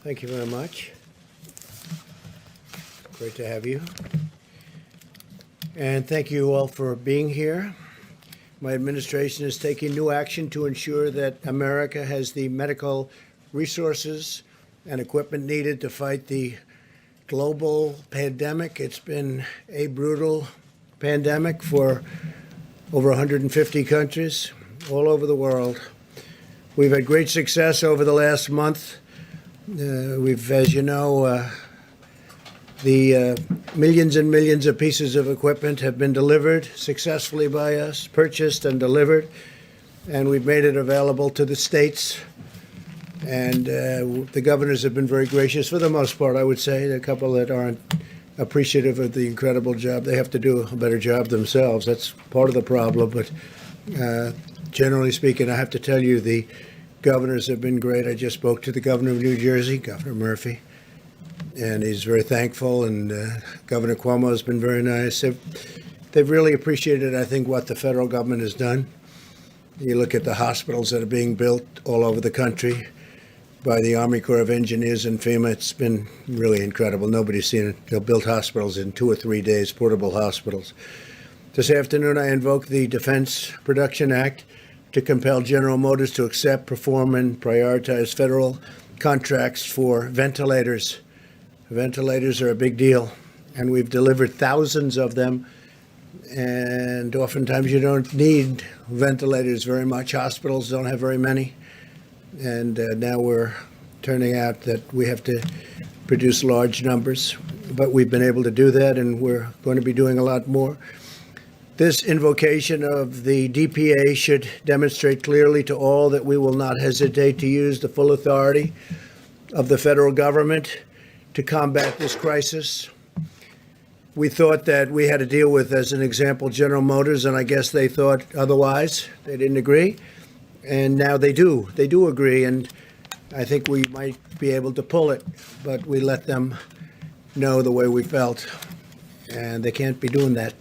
Thank you very much. Great to have you. And thank you all for being here. My administration is taking new action to ensure that America has the medical resources and equipment needed to fight the global pandemic. It's been a brutal pandemic for over 150 countries all over the world. We've had great success over the last month. As you know, the millions and millions of pieces of equipment have been delivered successfully by us, purchased and delivered, and we've made it available to the states. And the governors have been very gracious for the most part, I would say. There are a couple that aren't appreciative of the incredible job. They have to do a better job themselves. That's part of the problem. But generally speaking, I have to tell you, the governors have been great. I just spoke to the governor of New Jersey, Governor Murphy, and he's very thankful. And Governor Cuomo has been very nice. They've really appreciated, I think, what the federal government has done. You look at the hospitals that are being built all over the country by the Army Corps of Engineers and FEMA. It's been really incredible. Nobody's seen it. They'll build hospitals in 2 or 3 days, portable hospitals. This afternoon, I invoked the Defense Production Act to compel General Motors to accept, perform, and prioritize federal contracts for ventilators. Ventilators are a big deal, and we've delivered thousands of them. And oftentimes you don't need ventilators very much. Hospitals don't have very many. And now we're turning out that we have to produce large numbers. But we've been able to do that, and we're going to be doing a lot more. This invocation of the DPA should demonstrate clearly to all that we will not hesitate to use the full authority of the federal government to combat this crisis. We thought that we had to deal with, as an example, General Motors, and I guess they thought otherwise. They didn't agree. And now they do. They do agree, and I think we might be able to pull it, but we let them know the way we felt, and they can't be doing that.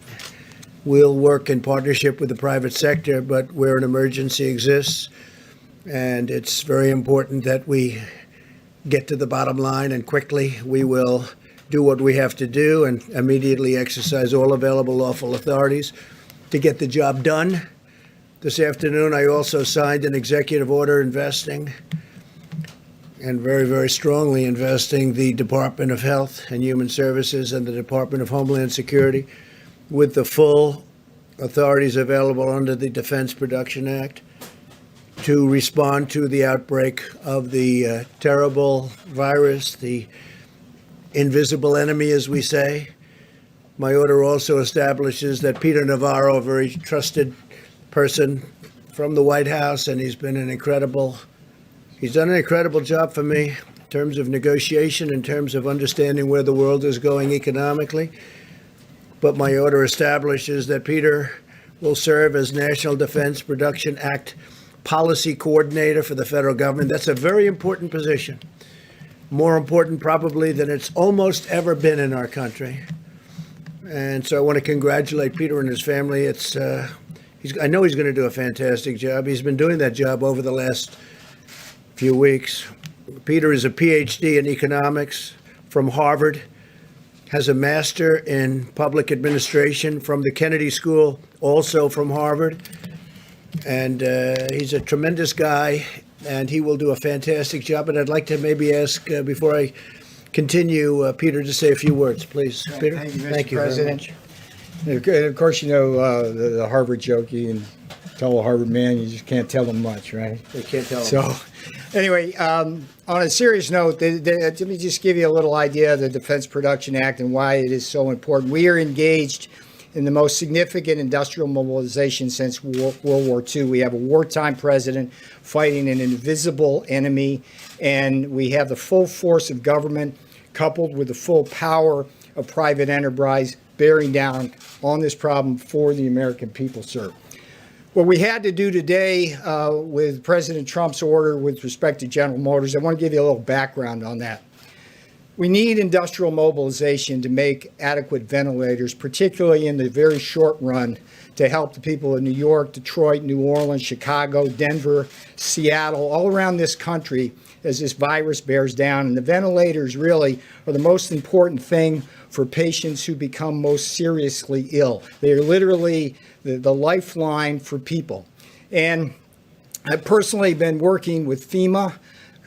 We'll work in partnership with the private sector, but where an emergency exists, and it's very important that we get to the bottom line, and quickly we will do what we have to do and immediately exercise all available lawful authorities to get the job done. This afternoon, I also signed an executive order investing, and very, very strongly investing, the Department of Health and Human Services and the Department of Homeland Security with the full authorities available under the Defense Production Act to respond to the outbreak of the terrible virus, the invisible enemy, as we say. My order also establishes that Peter Navarro, a very trusted person from the White House, and he's done an incredible job for me in terms of negotiation, in terms of understanding where the world is going economically. But my order establishes that Peter will serve as National Defense Production Act Policy Coordinator for the federal government. That's a very important position, more important probably than it's almost ever been in our country. And so I want to congratulate Peter and his family. I know he's going to do a fantastic job. He's been doing that job over the last few weeks. Peter is a PhD in economics from Harvard, has a master in public administration from the Kennedy School, also from Harvard. And he's a tremendous guy, and he will do a fantastic job. And I'd like to maybe ask, before I continue, Peter to say a few words, please. Peter? Thank you, Mr. Thank you President. very much. And of course, you know the Harvard joke, you can tell a Harvard man, you just can't tell them much, right? They can't tell. So anyway, on a serious note, let me just give you a little idea of the Defense Production Act and why it is so important. We are engaged in the most significant industrial mobilization since World War II. We have a wartime president fighting an invisible enemy, and we have the full force of government coupled with the full power of private enterprise bearing down on this problem for the American people, sir. What we had to do today with President Trump's order with respect to General Motors, I want to give you a little background on that. We need industrial mobilization to make adequate ventilators, particularly in the very short run, to help the people of New York, Detroit, New Orleans, Chicago, Denver, Seattle, all around this country as this virus bears down. And the ventilators really are the most important thing for patients who become most seriously ill. They are literally the lifeline for people. And I've personally been working with FEMA,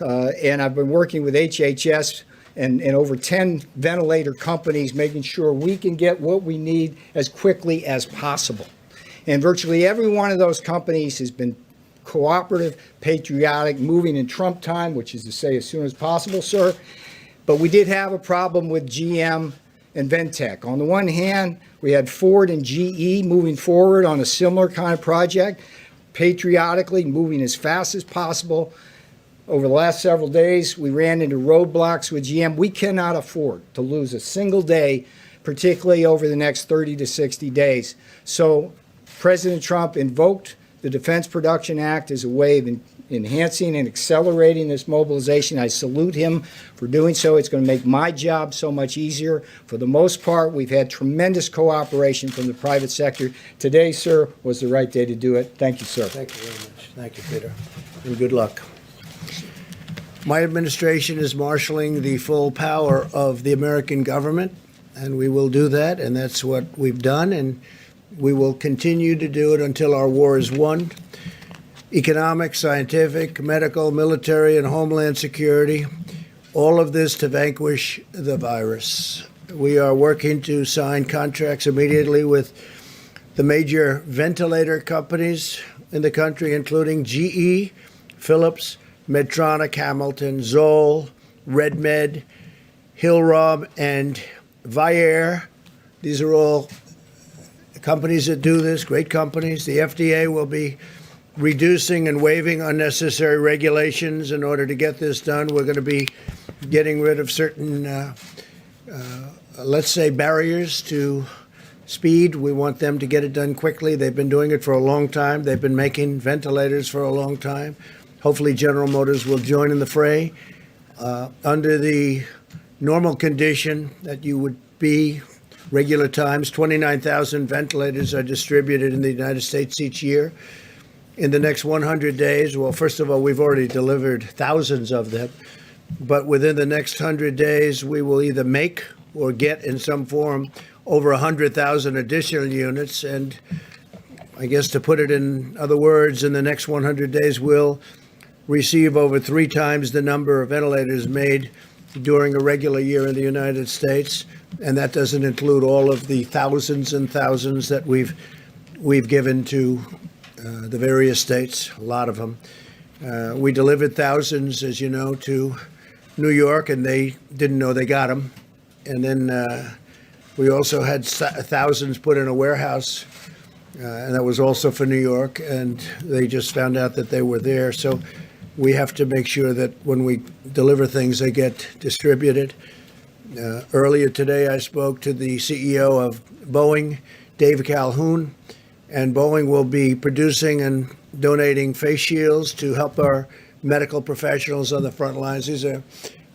and I've been working with HHS and over 10 ventilator companies, making sure we can get what we need as quickly as possible. And virtually every one of those companies has been cooperative, patriotic, moving in Trump time, which is to say as soon as possible, sir. But we did have a problem with GM and Ventec. On the one hand, we had Ford and GE moving forward on a similar kind of project, patriotically moving as fast as possible. Over the last several days, we ran into roadblocks with GM. We cannot afford to lose a single day, particularly over the next 30 to 60 days. So President Trump invoked the Defense Production Act as a way of enhancing and accelerating this mobilization. I salute him for doing so. It's going to make my job so much easier. For the most part, we've had tremendous cooperation from the private sector. Today, sir, was the right day to do it. Thank you, sir. Thank you very much. Thank you, Peter, and good luck. My administration is marshaling the full power of the American government, and we will do that, and that's what we've done, and we will continue to do it until our war is won. Economic, scientific, medical, military, and homeland security, all of this to vanquish the virus. We are working to sign contracts immediately with the major ventilator companies in the country, including GE, Philips, Medtronic, Hamilton, Zoll, RedMed, Hillrom, and Vyaire. These are all companies that do this, great companies. The FDA will be reducing and waiving unnecessary regulations in order to get this done. We're going to be getting rid of certain, let's say, barriers to speed. We want them to get it done quickly. They've been doing it for a long time. They've been making ventilators for a long time. Hopefully General Motors will join in the fray. Under the normal condition that you would be, regular times, 29,000 ventilators are distributed in the United States each year. In the next 100 days, well, first of all, we've already delivered thousands of them, but within the next 100 days, we will either make or get in some form over 100,000 additional units. And I guess to put it in other words, in the next 100 days, we'll receive over 3 times the number of ventilators made during a regular year in the United States. And that doesn't include all of the thousands and thousands that we've given to the various states, a lot of them. We delivered thousands, as you know, to New York, and they didn't know they got them. And then we also had thousands put in a warehouse, and that was also for New York, and they just found out that they were there. So we have to make sure that when we deliver things, they get distributed. Earlier today, I spoke to the CEO of Boeing, Dave Calhoun, and Boeing will be producing and donating face shields to help our medical professionals on the front lines. These are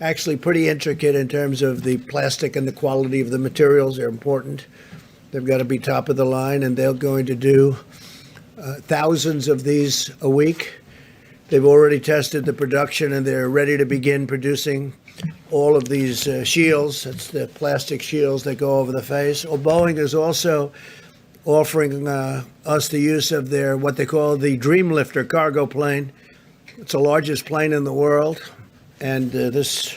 actually pretty intricate in terms of the plastic and the quality of the materials. They're important. They've got to be top of the line, and they're going to do thousands of these a week. They've already tested the production, and they're ready to begin producing all of these shields. That's the plastic shields that go over the face. Well, Boeing is also offering us the use of their, what they call the Dreamlifter cargo plane. It's the largest plane in the world. And this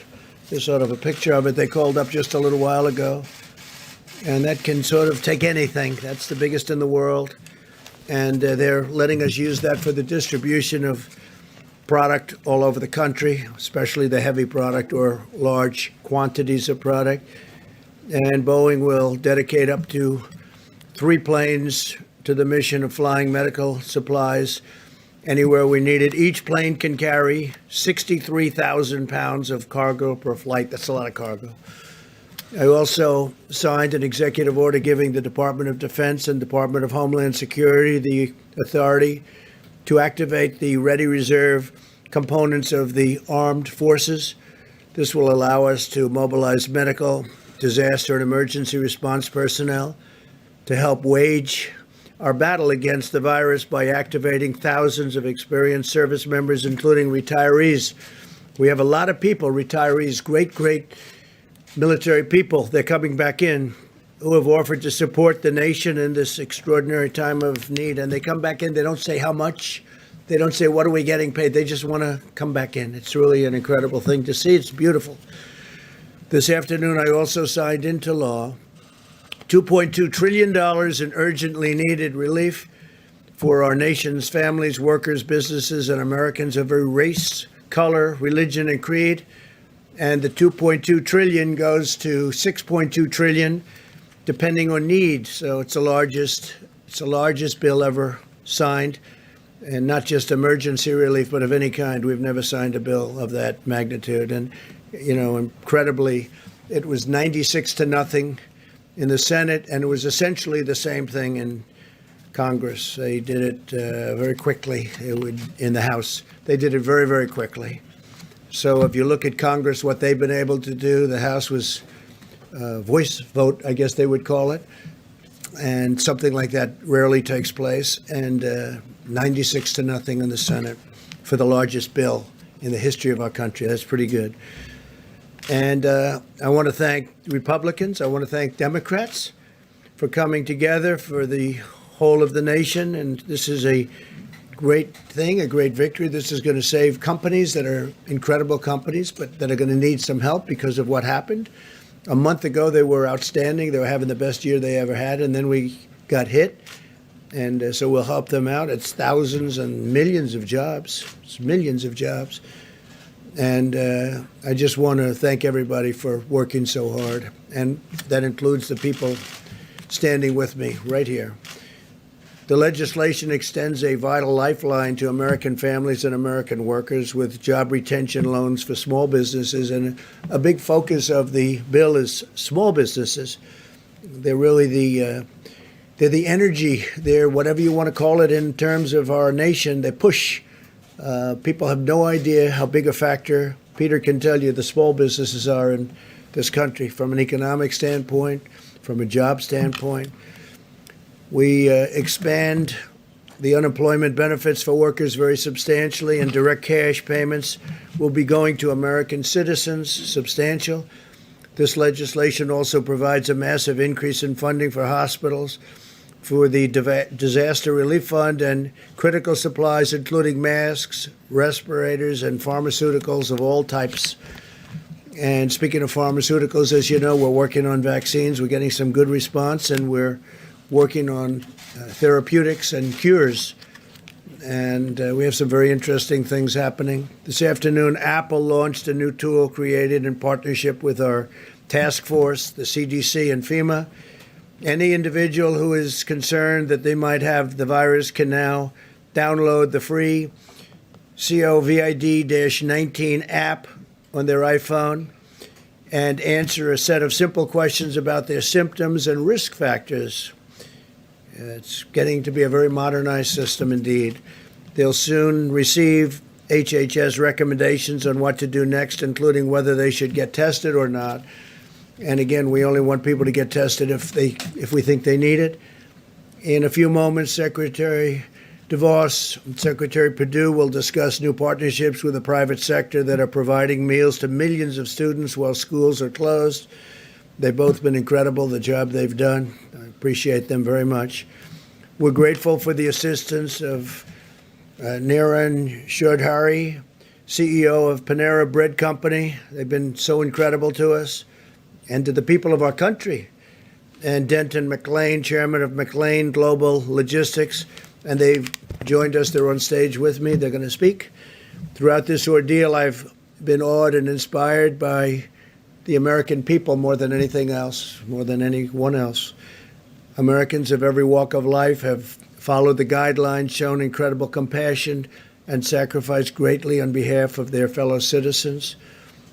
is sort of a picture of it they called up just a little while ago. And that can sort of take anything. That's the biggest in the world. And they're letting us use that for the distribution of product all over the country, especially the heavy product or large quantities of product. And Boeing will dedicate up to 3 planes to the mission of flying medical supplies anywhere we need it. Each plane can carry 63,000 pounds of cargo per flight. That's a lot of cargo. I also signed an executive order giving the Department of Defense and Department of Homeland Security the authority to activate the ready reserve components of the armed forces This will allow us to mobilize medical, disaster, and emergency response personnel to help wage our battle against the virus by activating thousands of experienced service members, including retirees. We have a lot of people, retirees, great military people. They're coming back in who have offered to support the nation in this extraordinary time of need. And they come back in. They don't say how much. They don't say, what are we getting paid? They just want to come back in. It's really an incredible thing to see. It's beautiful. This afternoon, I also signed into law $2.2 trillion in urgently needed relief for our nation's families, workers, businesses, and Americans of every race, color, religion, and creed. And the 2.2 trillion goes to 6.2 trillion, depending on need. So it's the largest bill ever signed, and not just emergency relief, but of any kind. We've never signed a bill of that magnitude. And, incredibly, it was 96-0 in the Senate, and it was essentially the same thing in Congress. They did it very quickly. In the House, they did it very, very quickly. So if you look at Congress, what they've been able to do, the House was voice vote, I guess they would call it, and something like that rarely takes place, and 96-0 in the Senate for the largest bill in the history of our country. That's pretty good. And I want to thank Republicans. I want to thank Democrats for coming together for the whole of the nation. And this is a great thing, a great victory. This is going to save companies that are incredible companies, but that are going to need some help because of what happened. A month ago, they were outstanding. They were having the best year they ever had. And then we got hit. And so we'll help them out. It's thousands and millions of jobs. It's millions of jobs. And I just want to thank everybody for working so hard. And that includes the people standing with me right here. The legislation extends a vital lifeline to American families and American workers with job retention loans for small businesses. And a big focus of the bill is small businesses. They're really they're the energy. They're whatever you want to call it in terms of our nation. They push. People have no idea how big a factor, Peter can tell you, the small businesses are in this country from an economic standpoint, from a job standpoint. We expand the unemployment benefits for workers very substantially, and direct cash payments will be going to American citizens, substantial. This legislation also provides a massive increase in funding for hospitals, for the disaster relief fund, and critical supplies, including masks, respirators, and pharmaceuticals of all types. And speaking of pharmaceuticals, as you know, we're working on vaccines. We're getting some good response, and we're working on therapeutics and cures. And we have some very interesting things happening. This afternoon, Apple launched a new tool created in partnership with our task force, the CDC and FEMA. Any individual who is concerned that they might have the virus can now download the free COVID-19 app on their iPhone and answer a set of simple questions about their symptoms and risk factors. It's getting to be a very modernized system indeed. They'll soon receive HHS recommendations on what to do next, including whether they should get tested or not. And again, we only want people to get tested if we think they need it. In a few moments, Secretary DeVos and Secretary Perdue will discuss new partnerships with the private sector that are providing meals to millions of students while schools are closed. They've both been incredible, the job they've done. I appreciate them very much. We're grateful for the assistance of Niran Chaudhary, CEO of Panera Bread Company. They've been so incredible to us. And to the people of our country, and Denton McLean, chairman of McLean Global Logistics, and they've joined us. They're on stage with me. They're going to speak. Throughout this ordeal, I've been awed and inspired by the American people more than anything else, more than anyone else. Americans of every walk of life have followed the guidelines, shown incredible compassion, and sacrificed greatly on behalf of their fellow citizens.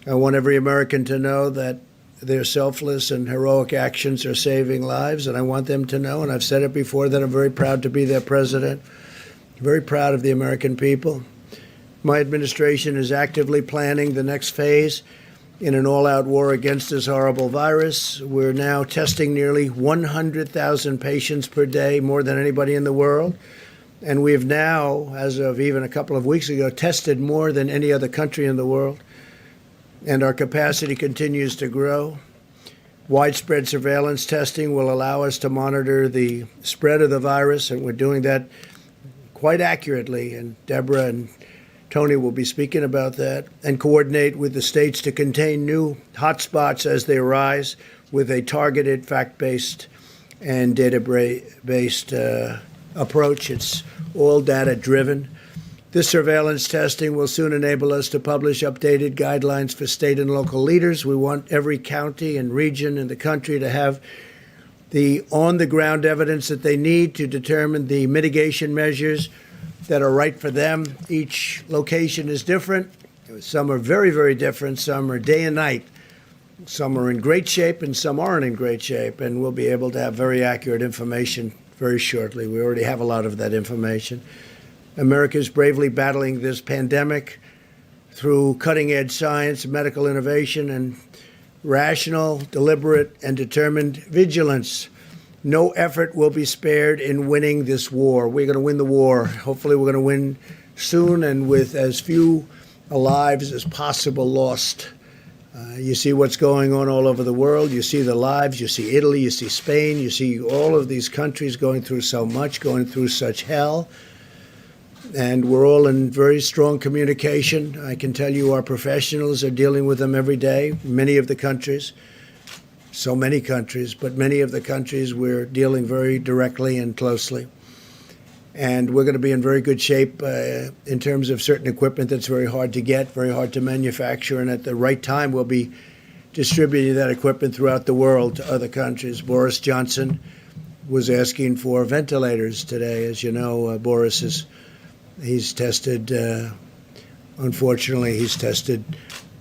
I want every American to know that their selfless and heroic actions are saving lives, and I want them to know, and I've said it before, that I'm very proud to be their president, very proud of the American people. My administration is actively planning the next phase in an all-out war against this horrible virus. We're now testing nearly 100,000 patients per day, more than anybody in the world. And we've now, as of even a couple of weeks ago, tested more than any other country in the world. And our capacity continues to grow. Widespread surveillance testing will allow us to monitor the spread of the virus, and we're doing that quite accurately. And Deborah and Tony will be speaking about that, and coordinate with the states to contain new hotspots as they arise with a targeted, fact-based, and data-based approach. It's all data-driven. This surveillance testing will soon enable us to publish updated guidelines for state and local leaders. We want every county and region in the country to have the on-the-ground evidence that they need to determine the mitigation measures that are right for them. Each location is different. Some are very, very different. Some are day and night. Some are in great shape and some aren't in great shape. And we'll be able to have very accurate information very shortly. We already have a lot of that information. America is bravely battling this pandemic through cutting-edge science, medical innovation, and rational, deliberate, and determined vigilance. No effort will be spared in winning this war. We're going to win the war. Hopefully, we're going to win soon and with as few lives as possible lost. You see what's going on all over the world. You see the lives. You see Italy. You see Spain. You see all of these countries going through so much, going through such hell. And we're all in very strong communication. I can tell you our professionals are dealing with them every day. Many of the countries, so many countries, but many of the countries we're dealing very directly and closely. And we're going to be in very good shape in terms of certain equipment that's very hard to get, very hard to manufacture. And at the right time, we'll be distributing that equipment throughout the world to other countries. Boris Johnson was asking for ventilators today. As you know, he's tested, unfortunately, he's tested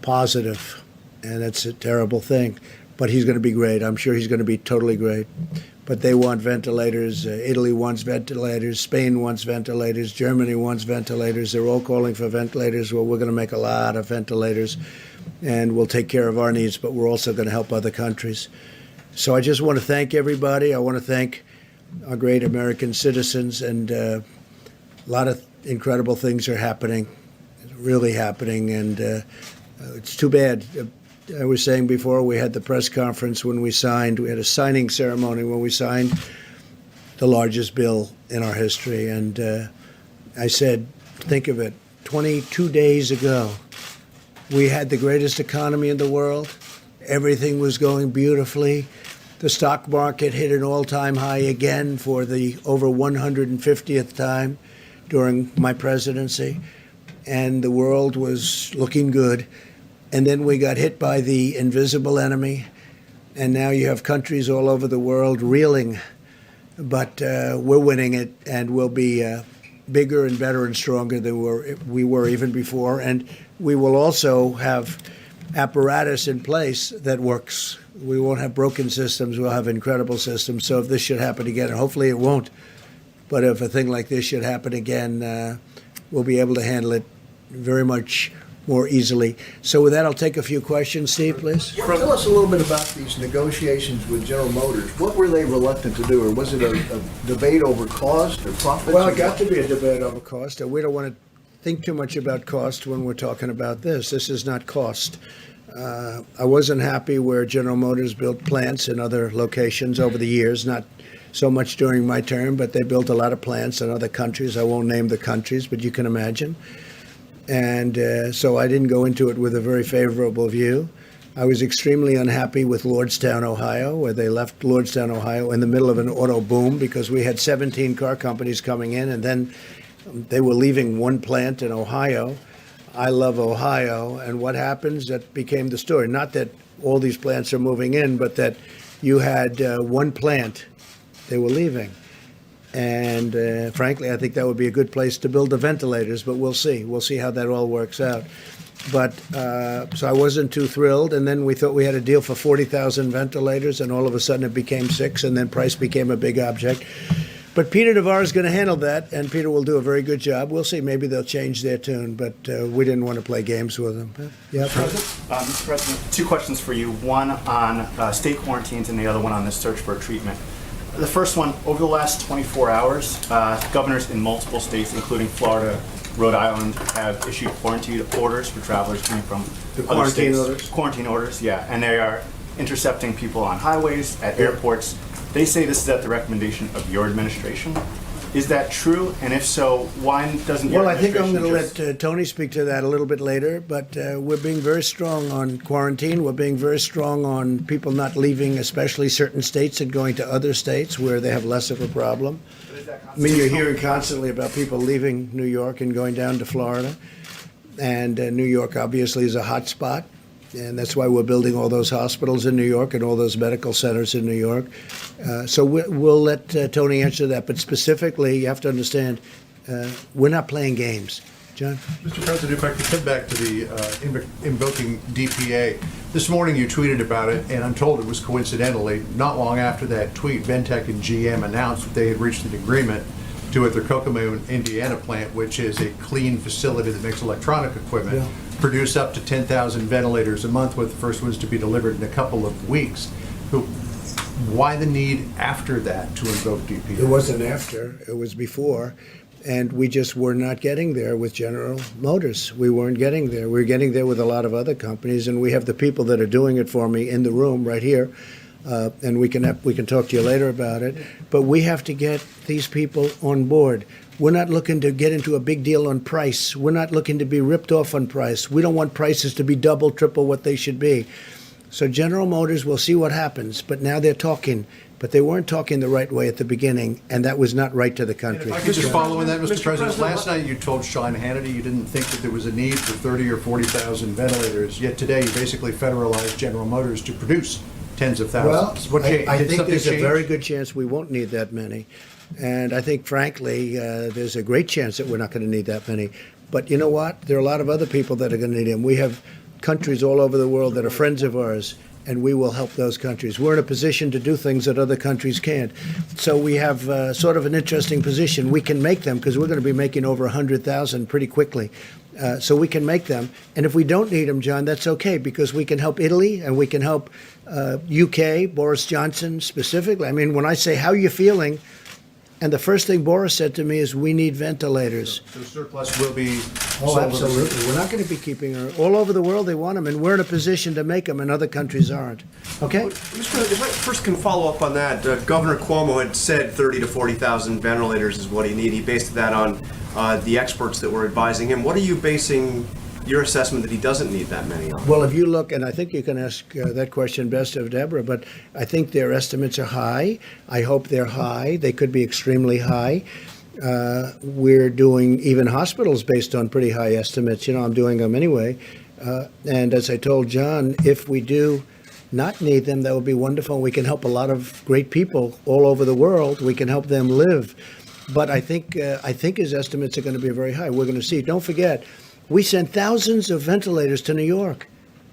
positive, and that's a terrible thing. But he's going to be great. I'm sure he's going to be totally great. But they want ventilators. Italy wants ventilators. Spain wants ventilators. Germany wants ventilators. They're all calling for ventilators. Well, we're going to make a lot of ventilators, and we'll take care of our needs, but we're also going to help other countries. So I just want to thank everybody. I want to thank our great American citizens, and a lot of incredible things are happening, really happening, and it's too bad. I was saying before, we had the press conference when we had a signing ceremony when we signed the largest bill in our history, and I said, think of it, 22 days ago, we had the greatest economy in the world. Everything was going beautifully. The stock market hit an all-time high again for the over 150th time during my presidency, and the world was looking good. And then we got hit by the invisible enemy, and now you have countries all over the world reeling. But we're winning it, and we'll be bigger and better and stronger than we were even before. And we will also have apparatus in place that works. We won't have broken systems. We'll have incredible systems. So if this should happen again, and hopefully it won't, but if a thing like this should happen again, we'll be able to handle it very much more easily. So with that, I'll take a few questions. Steve, please. Tell us a little bit about these negotiations with General Motors. What were they reluctant to do, or was it a debate over cost or profits? Well, it got to be a debate over cost, and we don't want to think too much about cost when we're talking about this. This is not cost. I wasn't happy where General Motors built plants in other locations over the years, not so much during my term, but they built a lot of plants in other countries. I won't name the countries, but you can imagine. And so I didn't go into it with a very favorable view. I was extremely unhappy with Lordstown, Ohio, where they left Lordstown, Ohio in the middle of an auto boom because we had 17 car companies coming in, and then they were leaving one plant in Ohio. I love Ohio, and what happens? That became the story. Not that all these plants are moving in, but that you had one plant they were leaving. And frankly, I think that would be a good place to build the ventilators, but we'll see. We'll see how that all works out. But so I wasn't too thrilled. And then we thought we had a deal for 40,000 ventilators, and all of a sudden it became 6, and then price became a big object. But Peter Navarro is going to handle that, and Peter will do a very good job. We'll see. Maybe they'll change their tune, but we didn't want to play games with them. Yeah, Mr. President, two questions for you. One on state quarantines and the other one on the search for a treatment. The first one, over the last 24 hours, governors in multiple states, including Florida, Rhode Island, have issued quarantine orders for travelers coming from other quarantine states. orders? Quarantine orders, yeah. And they are intercepting people on highways, at airports. They say this is at the recommendation of your administration. Is that true? And if so, why doesn't your Well, I think I'm administration going to just... let Tony speak to that a little bit later, but we're being very strong on quarantine. We're being very strong on people not leaving, especially certain states, and going to other states where they have less of a problem. I mean, you're hearing constantly about people leaving New York and going down to Florida. And New York obviously is a hot spot. And that's why we're building all those hospitals in New York and all those medical centers in New York. So we'll let Tony answer that. But specifically, you have to understand, we're not playing games. John? Mr. President, if I could come back to the invoking DPA. This morning you tweeted about it, and I'm told it was coincidentally, not long after that tweet, Ventec and GM announced that they had reached an agreement to at their Kokomo, Indiana plant, which is a clean facility that makes electronic equipment, Yeah. produce up to 10,000 ventilators a month, with the first ones to be delivered in a couple of weeks. Why the need after that to invoke DPA? It wasn't after, it was before. And we just were not getting there with General Motors. We weren't getting there. We were getting there with a lot of other companies, and we have the people that are doing it for me in the room right here. And we can talk to you later about it. But we have to get these people on board. We're not looking to get into a big deal on price. We're not looking to be ripped off on price. We don't want prices to be double, triple what they should be. So General Motors, we'll see what happens. But now they're talking. But they weren't talking the right way at the beginning, and that was not right to the country. If I could just follow on that, Mr. President. Last night you told Sean Hannity you didn't think that there was a need for 30 or 40,000 ventilators, yet today you basically federalized General Motors to produce tens of thousands. Well, I Did think something there's a change? very good chance we won't need that many. And I think, frankly, there's a great chance that we're not going to need that many. But you know what? There are a lot of other people that are going to need them. We have countries all over the world that are friends of ours, and we will help those countries. We're in a position to do things that other countries can't. So we have sort of an interesting position. We can make them because we're going to be making over 100,000 pretty quickly. So we can make them. And if we don't need them, John, that's okay, because we can help Italy and we can help UK, Boris Johnson specifically. I mean, when I say, how are you feeling? And the first thing Boris said to me is, we need ventilators. So surplus will be Oh, sold absolutely. We're not going to be keeping her. All over the world, they want them, and we're in a position to make them, and other countries aren't. Okay? Mr. President, if I first can follow up on that, Governor Cuomo had said 30 to 40,000 ventilators is what he needed. He based that on the experts that were advising him. What are you basing your assessment that he doesn't need that many on? Well, if you look, and I think you can ask that question best of Deborah, but I think their estimates are high. I hope they're high. They could be extremely high. We're doing even hospitals based on pretty high estimates. You know, I'm doing them anyway. And as I told John, if we do not need them, that would be wonderful. We can help a lot of great people all over the world. We can help them live. But I think his estimates are going to be very high. We're going to see. Don't forget, we sent thousands of ventilators to New York,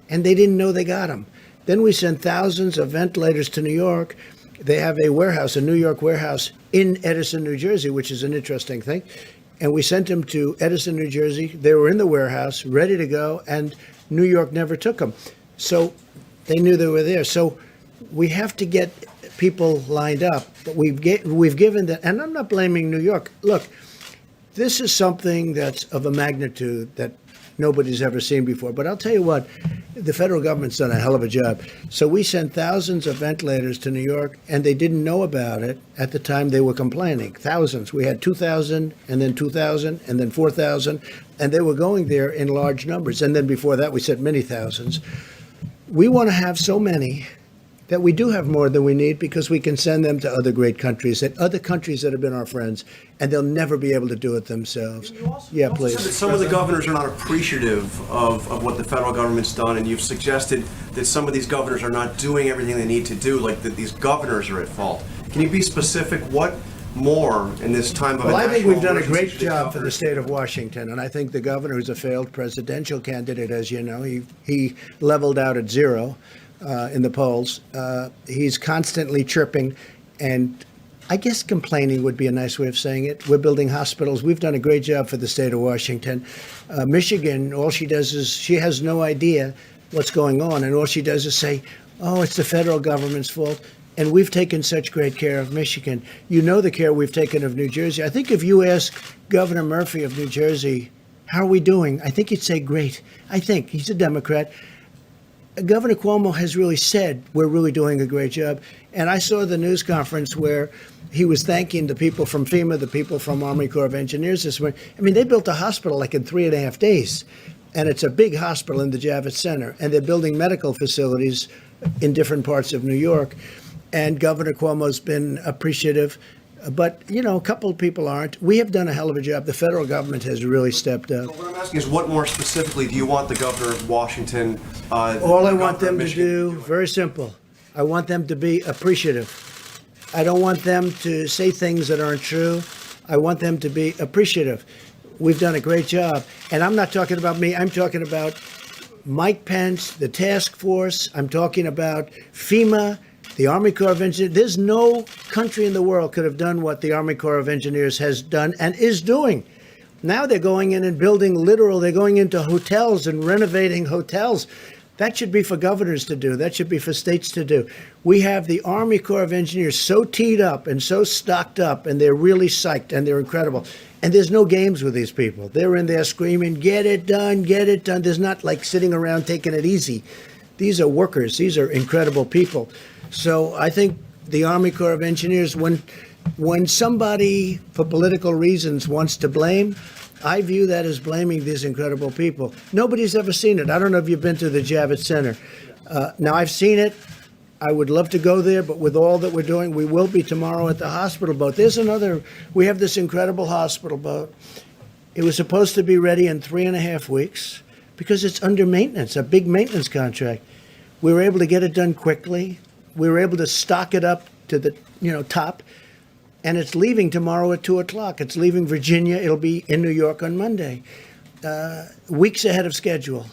and they didn't know they got them. Then we sent thousands of ventilators to New York. They have a warehouse, a New York warehouse in Edison, New Jersey, which is an interesting thing. And we sent them to Edison, New Jersey. They were in the warehouse, ready to go, and New York never took them. So they knew they were there. So we have to get people lined up. But we've given them, and I'm not blaming New York. Look, this is something that's of a magnitude that nobody's ever seen before. But I'll tell you what, the federal government's done a hell of a job. So we sent thousands of ventilators to New York, and they didn't know about it at the time they were complaining. Thousands. We had 2,000, and then 2,000, and then 4,000, and they were going there in large numbers. And then before that, we sent many thousands. We want to have so many that we do have more than we need, because we can send them to other great countries, other countries that have been our friends, and they'll never be able to do it themselves. Yeah, please. Some of the governors are not appreciative of what the federal government's done, and you've suggested that some of these governors are not doing everything they need to do, like that these governors are at fault. Can you be specific? What more in this time of Well, I think we've done a national great emergency job for the governors? state of Washington, and I think the governor, who's a failed presidential candidate, as you know, he leveled out at zero in the polls. He's constantly chirping, and I guess complaining would be a nice way of saying it. We're building hospitals. We've done a great job for the state of Washington. Michigan, all she does is she has no idea what's going on, and all she does is say, oh, it's the federal government's fault. And we've taken such great care of Michigan. You know the care we've taken of New Jersey. I think if you ask Governor Murphy of New Jersey, how are we doing? I think he'd say great. I think. He's a Democrat. Governor Cuomo has really said we're really doing a great job. And I saw the news conference where he was thanking the people from FEMA, the people from Army Corps of Engineers this morning. I mean, they built a hospital like in 3.5 days. And it's a big hospital in the Javits Center. And they're building medical facilities in different parts of New York. And Governor Cuomo's been appreciative. But, you know, a couple of people aren't. We have done a hell of a job. The federal government has really stepped up. What I'm asking is, what more specifically do you want the governor of Washington? All I want them to do, very simple. I want them to be appreciative. I don't want them to say things that aren't true. I want them to be appreciative. We've done a great job. And I'm not talking about me. I'm talking about Mike Pence, the task force. I'm talking about FEMA, the Army Corps of Engineers. There's no country in the world could have done what the Army Corps of Engineers has done and is doing. Now they're going in and building they're going into hotels and renovating hotels. That should be for governors to do. That should be for states to do. We have the Army Corps of Engineers so teed up and so stocked up, and they're really psyched, and they're incredible. And there's no games with these people. They're in there screaming, get it done, get it done. There's not like sitting around taking it easy. These are workers. These are incredible people. So I think the Army Corps of Engineers, when somebody, for political reasons, wants to blame, I view that as blaming these incredible people. Nobody's ever seen it. I don't know if you've been to the Javits Center. Now, I've seen it. I would love to go there, but with all that we're doing, we will be tomorrow at the hospital boat. We have this incredible hospital boat. It was supposed to be ready in 3.5 weeks because it's under maintenance, a big maintenance contract. We were able to get it done quickly. We were able to stock it up to the top, and it's leaving tomorrow at 2 o'clock. It's leaving Virginia. It'll be in New York on Monday, weeks ahead of schedule.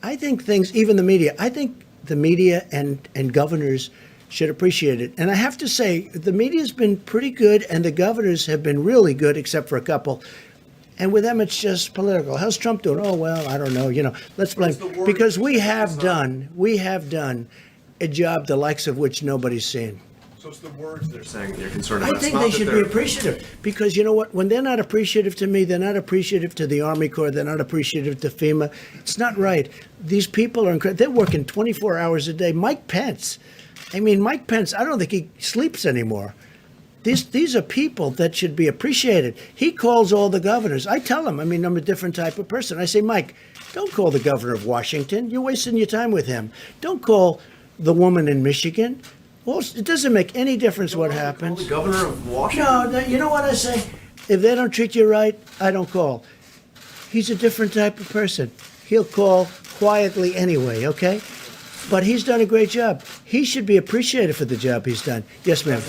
I think even the media, I think the media and governors should appreciate it. And I have to say, the media's been pretty good, and the governors have been really good, except for a couple. And with them, it's just political. How's Trump doing? Oh, well, I don't know. Let's blame. Because we have done a job the likes of which nobody's seen. So it's the words they're saying that you're concerned about. I think they should be appreciative, because you know what? When they're not appreciative to me, they're not appreciative to the Army Corps, they're not appreciative to FEMA. It's not right. These people are incredible. They're working 24 hours a day. Mike Pence, I don't think he sleeps anymore. These are people that should be appreciated. He calls all the governors. I tell him, I'm a different type of person. I say, Mike, don't call the governor of Washington. You're wasting your time with him. Don't call the woman in Michigan. Well, it doesn't make any difference what happens. The governor of Washington? No, you know what I say? If they don't treat you right, I don't call. He's a different type of person. He'll call quietly anyway, okay? But he's done a great job. He should be appreciated for the job he's done. Yes, ma'am.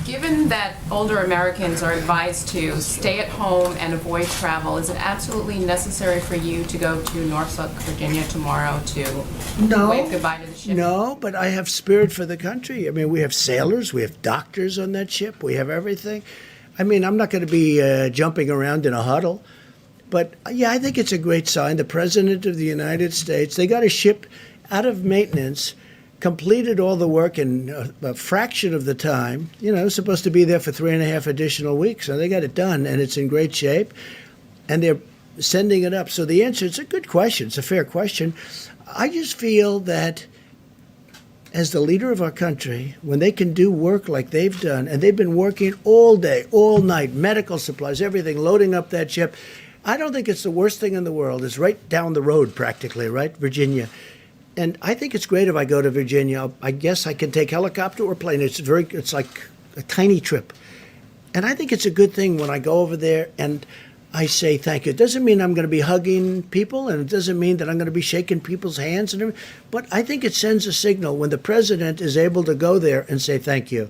Given that older Americans are advised to stay at home and avoid travel, is it absolutely necessary for you to go to Norfolk, Virginia tomorrow to wave goodbye to the ship? No, but I have spirit for the country. We have sailors, we have doctors on that ship, we have everything. I'm not going to be jumping around in a huddle. But, yeah, I think it's a great sign. The President of the United States, they got a ship out of maintenance, completed all the work in a fraction of the time. It was supposed to be there for 3.5 additional weeks, and they got it done, and it's in great shape, and they're sending it up. So the answer, it's a good question. It's a fair question. I just feel that as the leader of our country, when they can do work like they've done, and they've been working all day, all night, medical supplies, everything, loading up that ship, I don't think it's the worst thing in the world. It's right down the road practically, right, Virginia. And I think it's great if I go to Virginia. I guess I can take helicopter or plane. It's like a tiny trip. And I think it's a good thing when I go over there and I say thank you. It doesn't mean I'm going to be hugging people, and it doesn't mean that I'm going to be shaking people's hands and everything. But I think it sends a signal when the president is able to go there and say thank you.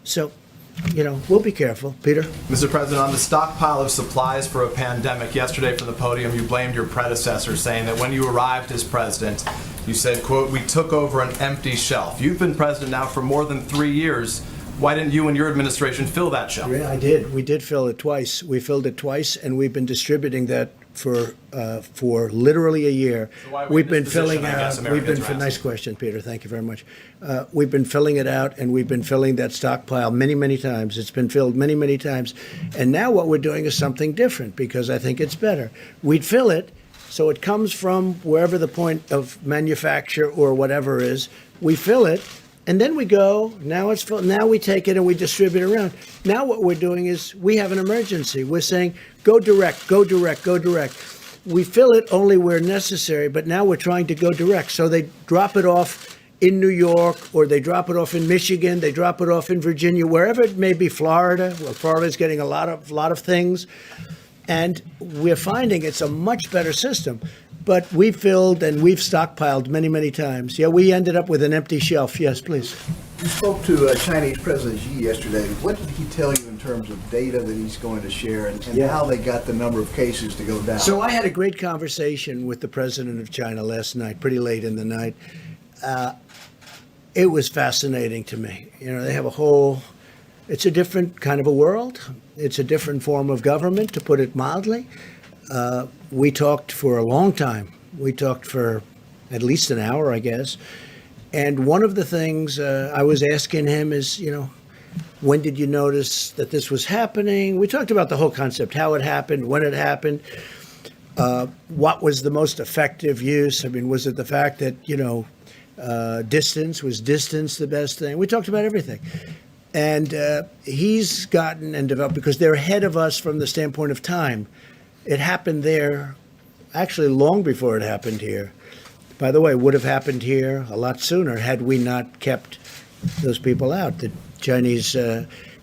So, we'll be careful. Peter? Mr. President, on the stockpile of supplies for a pandemic, yesterday from the podium, you blamed your predecessor, saying that when you arrived as president, you said, quote, "We took over an empty shelf." You've been president now for more than 3 years. Why didn't you and your administration fill that shelf? Yeah, I did. We did fill it twice. We filled it twice, and we've been distributing that for literally a year. So why are we We've in been this position, filling I guess out. We've been Americans are nice asking. question, Peter. Thank you very much. We've been filling it out, and we've been filling that stockpile many times. It's been filled many times, and now what we're doing is something different because I think it's better. We'd fill it, so it comes from wherever the point of manufacture or whatever is. We fill it. And then we go, now it's full, now we take it and we distribute it around. Now what we're doing is we have an emergency. We're saying, go direct, go direct, go direct. We fill it only where necessary, but now we're trying to go direct. So they drop it off in New York, or they drop it off in Michigan, they drop it off in Virginia, wherever it may be, Florida. Well, Florida's getting a lot of things. And we're finding it's a much better system. But we filled and we've stockpiled many times. Yeah, we ended up with an empty shelf. Yes, please. You spoke to Chinese President Xi yesterday. What did he tell you in terms of data that he's going to share and Yeah. how they got the number of cases to go down? So I had a great conversation with the president of China last night, pretty late in the night. It was fascinating to me. You know, they have it's a different kind of a world. It's a different form of government, to put it mildly. We talked for a long time. We talked for at least an hour, I guess. And one of the things I was asking him is, when did you notice that this was happening? We talked about the whole concept, how it happened, when it happened, what was the most effective use? I mean, was it the fact that, was distance the best thing? We talked about everything. And he's gotten and developed, because they're ahead of us from the standpoint of time. It happened there actually long before it happened here. By the way, would have happened here a lot sooner had we not kept those people out, the Chinese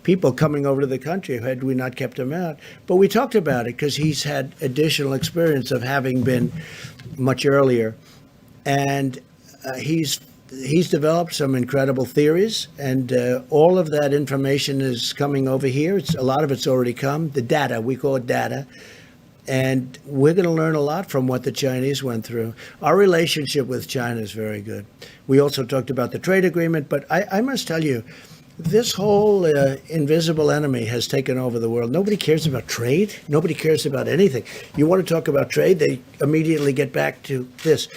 people coming over to the country, had we not kept them out. But we talked about it because he's had additional experience of having been much earlier. And he's developed some incredible theories, and all of that information is coming over here. A lot of it's already come. The data, we call it data. And we're going to learn a lot from what the Chinese went through. Our relationship with China is very good. We also talked about the trade agreement, but I must tell you, this whole invisible enemy has taken over the world. Nobody cares about trade. Nobody cares about anything. You want to talk about trade, they immediately get back to this.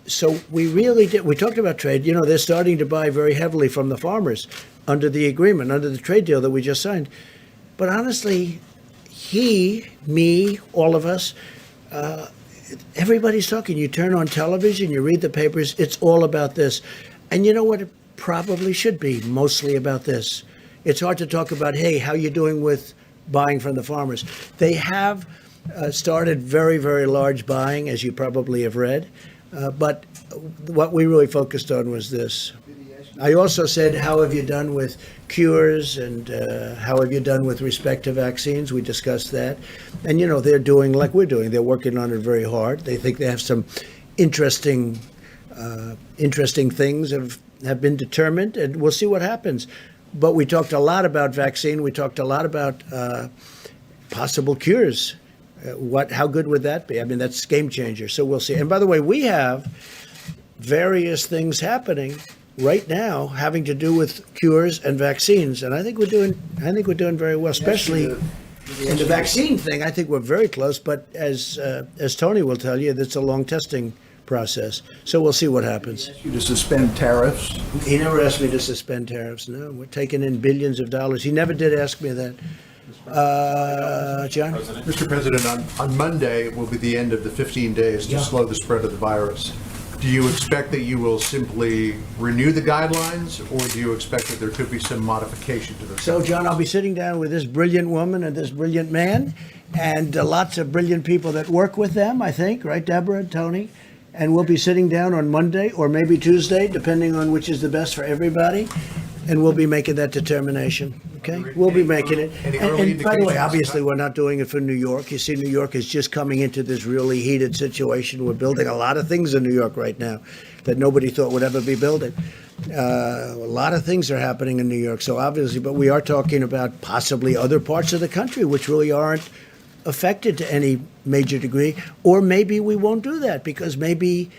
So we really did. We talked about trade. They're starting to buy very heavily from the farmers under the agreement, under the trade deal that we just signed. But honestly, he, me, all of us, everybody's talking. You turn on television, you read the papers, it's all about this. And you know what? It probably should be mostly about this. It's hard to talk about, hey, how you doing with buying from the farmers? They have started very large buying, as you probably have read. But what we really focused on was this. I also said, how have you done with cures, and how have you done with respect to vaccines? We discussed that. And, they're doing like we're doing. They're working on it very hard. They think they have some interesting things have been determined, and we'll see what happens. But we talked a lot about vaccine. We talked a lot about possible cures. How good would that be? I mean, that's game changer. So we'll see. And by the way, we have various things happening right now having to do with cures and vaccines, and I think we're doing very well, especially in the vaccine thing. I think we're very close. But as Tony will tell you, that's a long testing process. So we'll see what happens. You to suspend tariffs. He never asked me to suspend tariffs. No, we're taking in billions of dollars. He never did ask me that. John? Mr. President, on Monday will be the end of the 15 days to slow the spread of the virus. Do you expect that you will simply renew the guidelines, or do you expect that there could be some modification to those? So, John, I'll be sitting down with this brilliant woman and this brilliant man, and lots of brilliant people that work with them, I think, right, Deborah and Tony? And we'll be sitting down on Monday or maybe Tuesday, depending on which is the best for everybody, and we'll be making that determination, okay? We'll be making it. Any early And by the way, indications? obviously, we're not doing it for New York. You see, New York is just coming into this really heated situation. We're building a lot of things in New York right now that nobody thought would ever be building. A lot of things are happening in New York, so obviously, but we are talking about possibly other parts of the country which really aren't affected to any major degree, or maybe we won't do that because maybe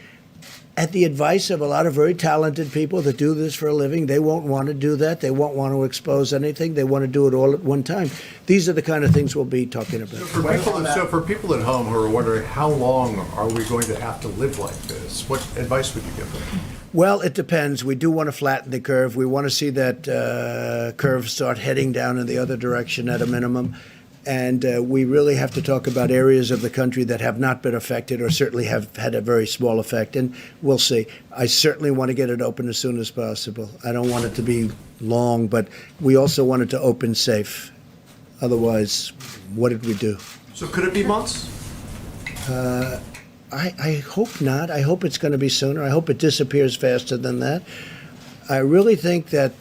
at the advice of a lot of very talented people that do this for a living. They won't want to do that. They won't want to expose anything. They want to do it all at one time. These are the kind of things we'll be talking about. So for people at home who are wondering, how long are we going to have to live like this? What advice would you give them? Well, it depends. We do want to flatten the curve. We want to see that curve start heading down in the other direction at a minimum. And we really have to talk about areas of the country that have not been affected or certainly have had a very small effect. And we'll see. I certainly want to get it open as soon as possible. I don't want it to be long, but we also want it to open safe. Otherwise, what did we do? So could it be months? I hope not. I hope it's going to be sooner. I hope it disappears faster than that. I really think that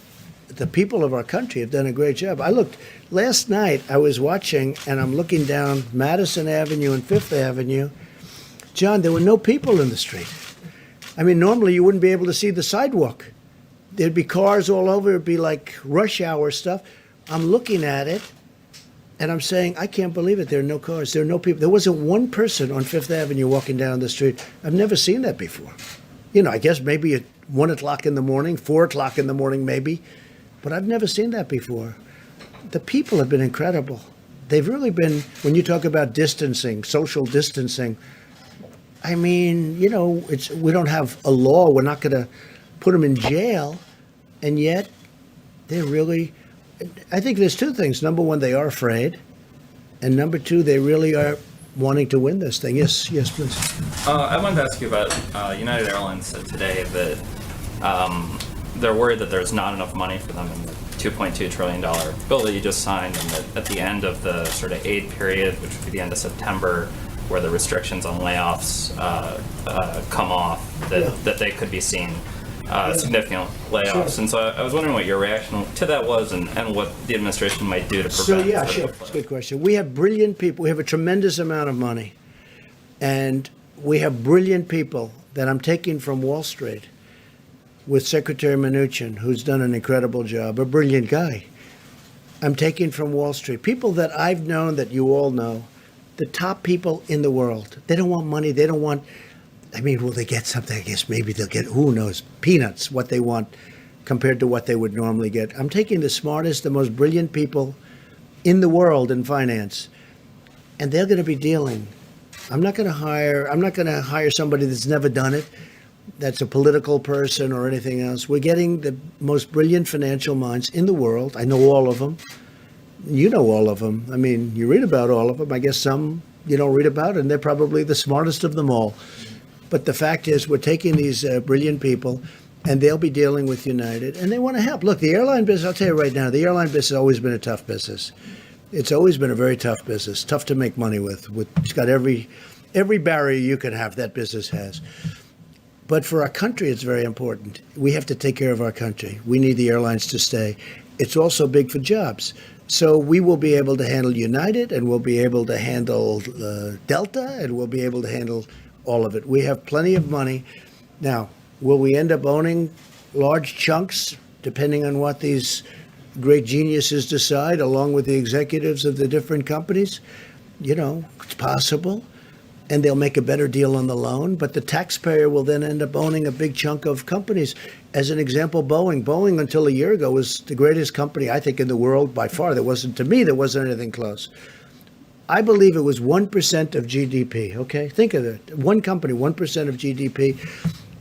the people of our country have done a great job. I looked last night, I was watching, and I'm looking down Madison Avenue and Fifth Avenue. John, there were no people in the street. I mean, normally you wouldn't be able to see the sidewalk. There'd be cars all over. It'd be like rush hour stuff. I'm looking at it, and I'm saying, I can't believe it. There are no cars. There are no people. There wasn't one person on Fifth Avenue walking down the street. I've never seen that before. You know, I guess maybe at 1 o'clock in the morning, 4 o'clock in the morning maybe, but I've never seen that before. The people have been incredible. They've really been, when you talk about distancing, social distancing, I mean, you know, we don't have a law. We're not going to put them in jail. And yet, they're really, I think there's two things. Number one, they are afraid. And number two, they really are wanting to win this thing. Yes, please. I wanted to ask you about United Airlines said today that they're worried that there's not enough money for them in the $2.2 trillion bill that you just signed, and that at the end of the sort of aid period, which would be the end of September, where the restrictions on layoffs come off, that they could be seeing significant layoffs. And so I was wondering what your reaction to that was, and what the administration might do to prevent. So yeah, sure. It's a good question. We have brilliant people. We have a tremendous amount of money. And we have brilliant people that I'm taking from Wall Street with Secretary Mnuchin, who's done an incredible job, a brilliant guy. I'm taking from Wall Street. People that I've known, that you all know, the top people in the world. They don't want money. They don't want, I mean, will they get something? I guess maybe they'll get, who knows, peanuts, what they want compared to what they would normally get. I'm taking the smartest, the most brilliant people in the world in finance, and they're going to be dealing. I'm not going to hire somebody that's never done it, that's a political person or anything else. We're getting the most brilliant financial minds in the world. I know all of them. You know all of them. I mean, you read about all of them. I guess some you don't read about, and they're probably the smartest of them all. But the fact is, we're taking these brilliant people, and they'll be dealing with United, and they want to help. Look, the airline business, I'll tell you right now, the airline business has always been a tough business. It's always been a very tough business, tough to make money with. It's got every barrier you can have, that business has. But for our country, it's very important. We have to take care of our country. We need the airlines to stay. It's also big for jobs. So we will be able to handle United, and we'll be able to handle Delta, and we'll be able to handle all of it. We have plenty of money. Now, will we end up owning large chunks, depending on what these great geniuses decide, along with the executives of the different companies? You know, it's possible. And they'll make a better deal on the loan, but the taxpayer will then end up owning a big chunk of companies. As an example, Boeing. Boeing, until a year ago, was the greatest company, I think, in the world by far. There wasn't anything close. I believe it was 1% of GDP, okay? Think of it. One company, 1% of GDP.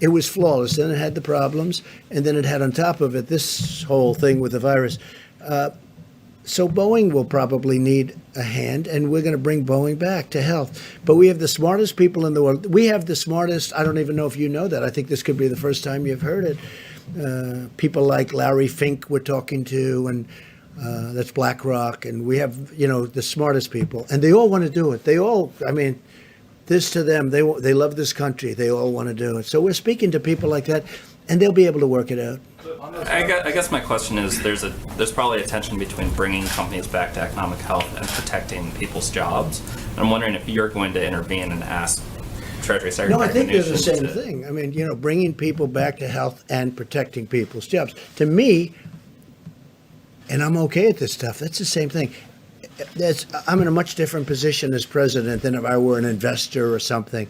It was flawless. Then it had the problems, and then it had on top of it this whole thing with the virus. So Boeing will probably need a hand, and we're going to bring Boeing back to health. But we have the smartest people in the world. We have the smartest, I don't even know if you know that. I think this could be the first time you've heard it. People like Larry Fink we're talking to, and that's BlackRock. And we have, you know, the smartest people. And they all want to do it. They all, I mean, this to them, they love this country. They all want to do it. So we're speaking to people like that, and they'll be able to work it out. I guess my question is, there's probably a tension between bringing companies back to economic health and protecting people's jobs. And I'm wondering if you're going to intervene and ask Treasury Secretary. No, I think they're the Mnuchin same thing. I mean, you know, bringing people back to health and protecting people's jobs. To me, and I'm okay at this stuff, that's the same thing. I'm in a much different position as president than if I were an investor or something.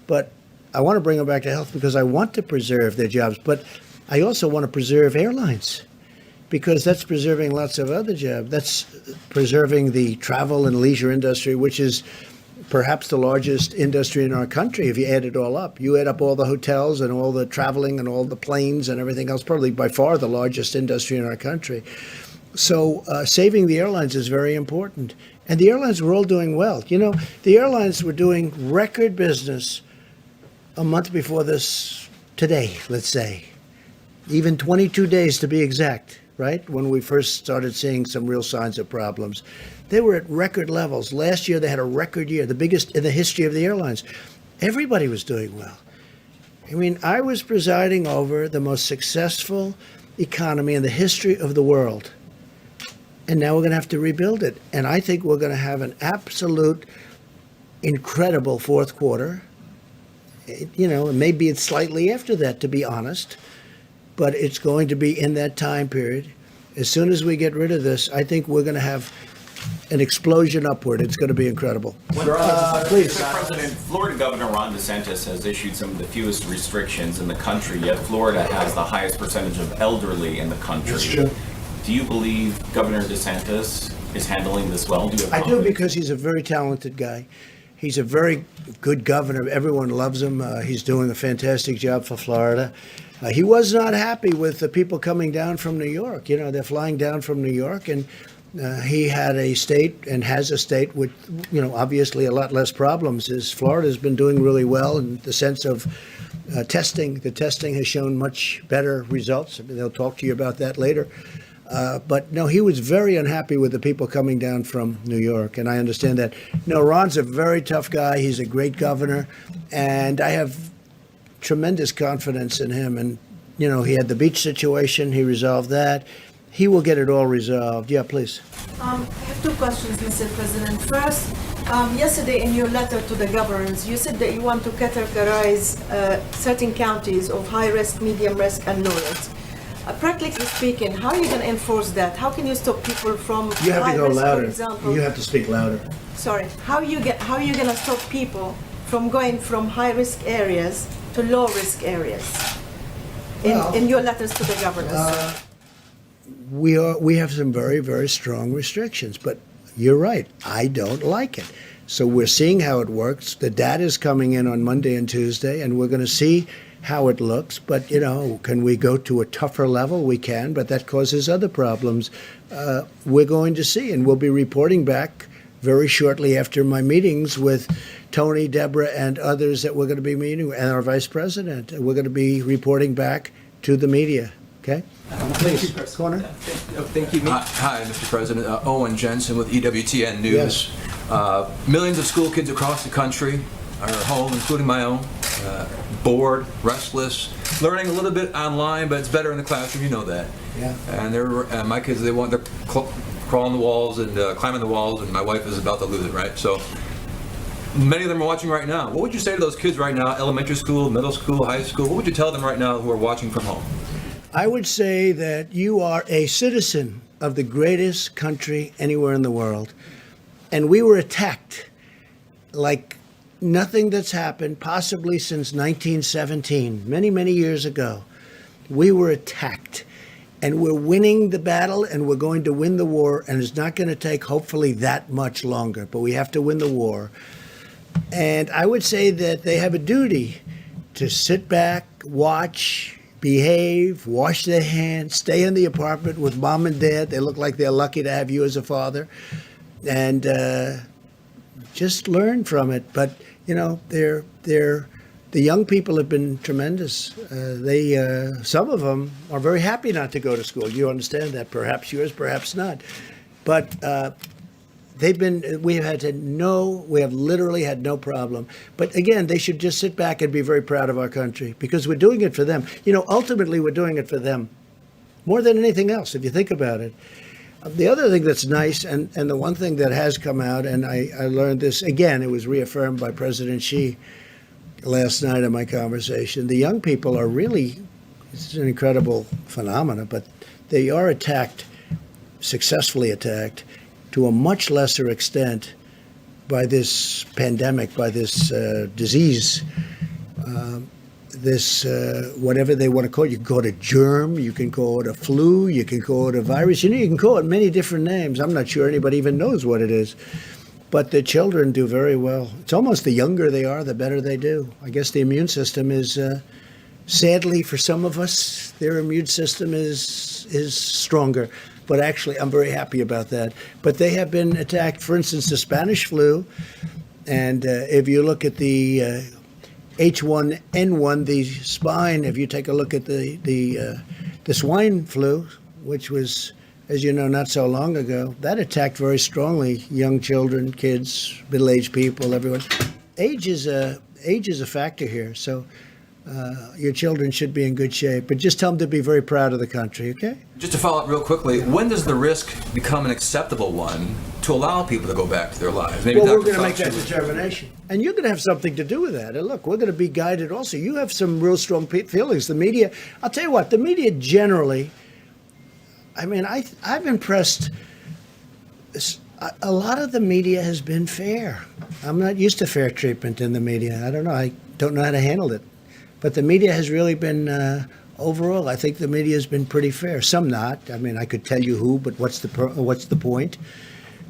But I want to bring them back to health because I want to preserve their jobs, but I also want to preserve airlines because that's preserving lots of other jobs. That's preserving the travel and leisure industry, which is perhaps the largest industry in our country if you add it all up. You add up all the hotels and all the traveling and all the planes and everything else, probably by far the largest industry in our country. So saving the airlines is very important. And the airlines were all doing well. You know, the airlines were doing record business a month before this today, let's say. Even 22 days to be exact, right? When we first started seeing some real signs of problems. They were at record levels. Last year, they had a record year, the biggest in the history of the airlines. Everybody was doing well. I mean, I was presiding over the most successful economy in the history of the world. And now we're going to have to rebuild it. And I think we're going to have an absolute incredible fourth quarter. You know, maybe it's slightly after that, to be honest. But it's going to be in that time period. As soon as we get rid of this, I think we're going to have an explosion upward. It's going to be incredible. Please. Mr. President, Florida Governor Ron DeSantis has issued some of the fewest restrictions in the country, yet Florida has the highest percentage of elderly in the country. That's true. Do you believe Governor DeSantis is handling this well? Do you have I do, confidence? because he's a very talented guy. He's a very good governor. Everyone loves him. He's doing a fantastic job for Florida. He was not happy with the people coming down from New York. You know, they're flying down from New York, and he had a state and has a state with, you know, obviously a lot less problems. Florida's been doing really well in the sense of testing. The testing has shown much better results. I mean, they'll talk to you about that later. But no, he was very unhappy with the people coming down from New York, and I understand that. No, Ron's a very tough guy. He's a great governor, and I have tremendous confidence in him. And, you know, he had the beach situation. He resolved that. He will get it all resolved. Yeah, please. I have two questions, Mr. President. First, yesterday in your letter to the governors, you said that you want to categorize certain counties of high risk, medium risk, and low risk. Practically speaking, how are you going to enforce that? How can you stop people from You have high to go risk, louder. for example? You have to speak louder. Sorry. How are you going to stop people from going from high risk areas to low risk areas? In your letters to the governors. We have some very, very strong restrictions, but you're right. I don't like it. So we're seeing how it works. The data is coming in on Monday and Tuesday, and we're going to see how it looks. But, you know, can we go to a tougher level? We can, but that causes other problems. We're going to see, and we'll be reporting back very shortly after my meetings with Tony, Deborah, and others that we're going to be meeting, and our vice president. We're going to be reporting back to the media. Okay? Please, corner. Thank you. Hi, Mr. President. Owen Jensen with EWTN News. Yes. Millions of school kids across the country are home, including my own, bored, restless, learning a little bit online, but it's better in the classroom. You know that. Yeah. And my kids, they're crawling the walls and climbing the walls, and my wife is about to lose it. Right. So many of them are watching right now. What would you say to those kids right now? Elementary school, middle school, high school. What would you tell them right now who are watching from home? I would say that you are a citizen of the greatest country anywhere in the world. And we were attacked like nothing that's happened possibly since 1917, many, many years ago. We were attacked. And we're winning the battle, and we're going to win the war. And it's not going to take, hopefully, that much longer. But we have to win the war. And I would say that they have a duty to sit back, watch, behave, wash their hands, stay in the apartment with mom and dad. They look like they're lucky to have you as a father. And just learn from it. But, you know, the young people have been tremendous. Some of them are very happy not to go to school. You understand that. Perhaps yours, perhaps not. But we have literally had no problem. But again, they should just sit back and be very proud of our country because we're doing it for them. You know, ultimately, we're doing it for them more than anything else, if you think about it. The other thing that's nice, and the one thing that has come out, and I learned this, again, it was reaffirmed by President Xi last night in my conversation. The young people are really, it's an incredible phenomenon, but they are successfully attacked, to a much lesser extent by this pandemic, by this disease. this, whatever they want to call it. You can call it a germ, you can call it a flu, you can call it a virus. You know, you can call it many different names. I'm not sure anybody even knows what it is. But the children do very well. It's almost the younger they are, the better they do. I guess the immune system is, sadly for some of us, their immune system is stronger. But actually, I'm very happy about that. But they have been attacked, for instance, the Spanish flu. And if you look at the H1N1, the swine, if you take a look at the swine flu, which was, as you know, not so long ago, that attacked very strongly young children, kids, middle-aged people, everyone. Age is a factor here, so your children should be in good shape. But just tell them to be very proud of the country, okay? Just to follow up real quickly, when does the risk become an acceptable one to allow people to go back to their lives? Maybe Well, we're Dr. going to make that Fauci- determination. And you're going to have something to do with that. And look, we're going to be guided also. You have some real strong feelings. The media, I'll tell you what, the media generally, I mean, I've impressed, a lot of the media has been fair. I'm not used to fair treatment in the media. I don't know. I don't know how to handle it. But the media has really been, overall, I think the media has been pretty fair. Some not. I mean, I could tell you who, but what's the point?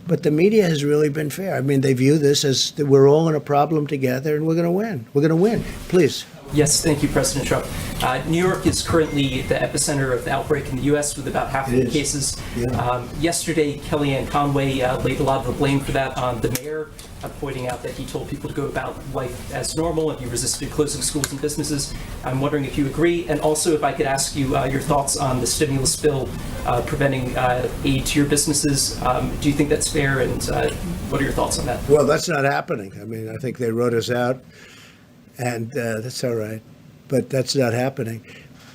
But the media has really been fair. I mean, they view this as that we're all in a problem together and we're going to win. We're going to win. Please. Yes, thank you, President Trump. New York is currently the epicenter of the outbreak in the U.S. with about half of the cases. Yeah. Yesterday, Kellyanne Conway laid a lot of the blame for that on the mayor, pointing out that he told people to go about life as normal and he resisted closing schools and businesses. I'm wondering if you agree, and also if I could ask you your thoughts on the stimulus bill preventing aid to your businesses. Do you think that's fair, and what are your thoughts on that? Well, that's not happening. I mean, I think they wrote us out, and that's all right. But that's not happening.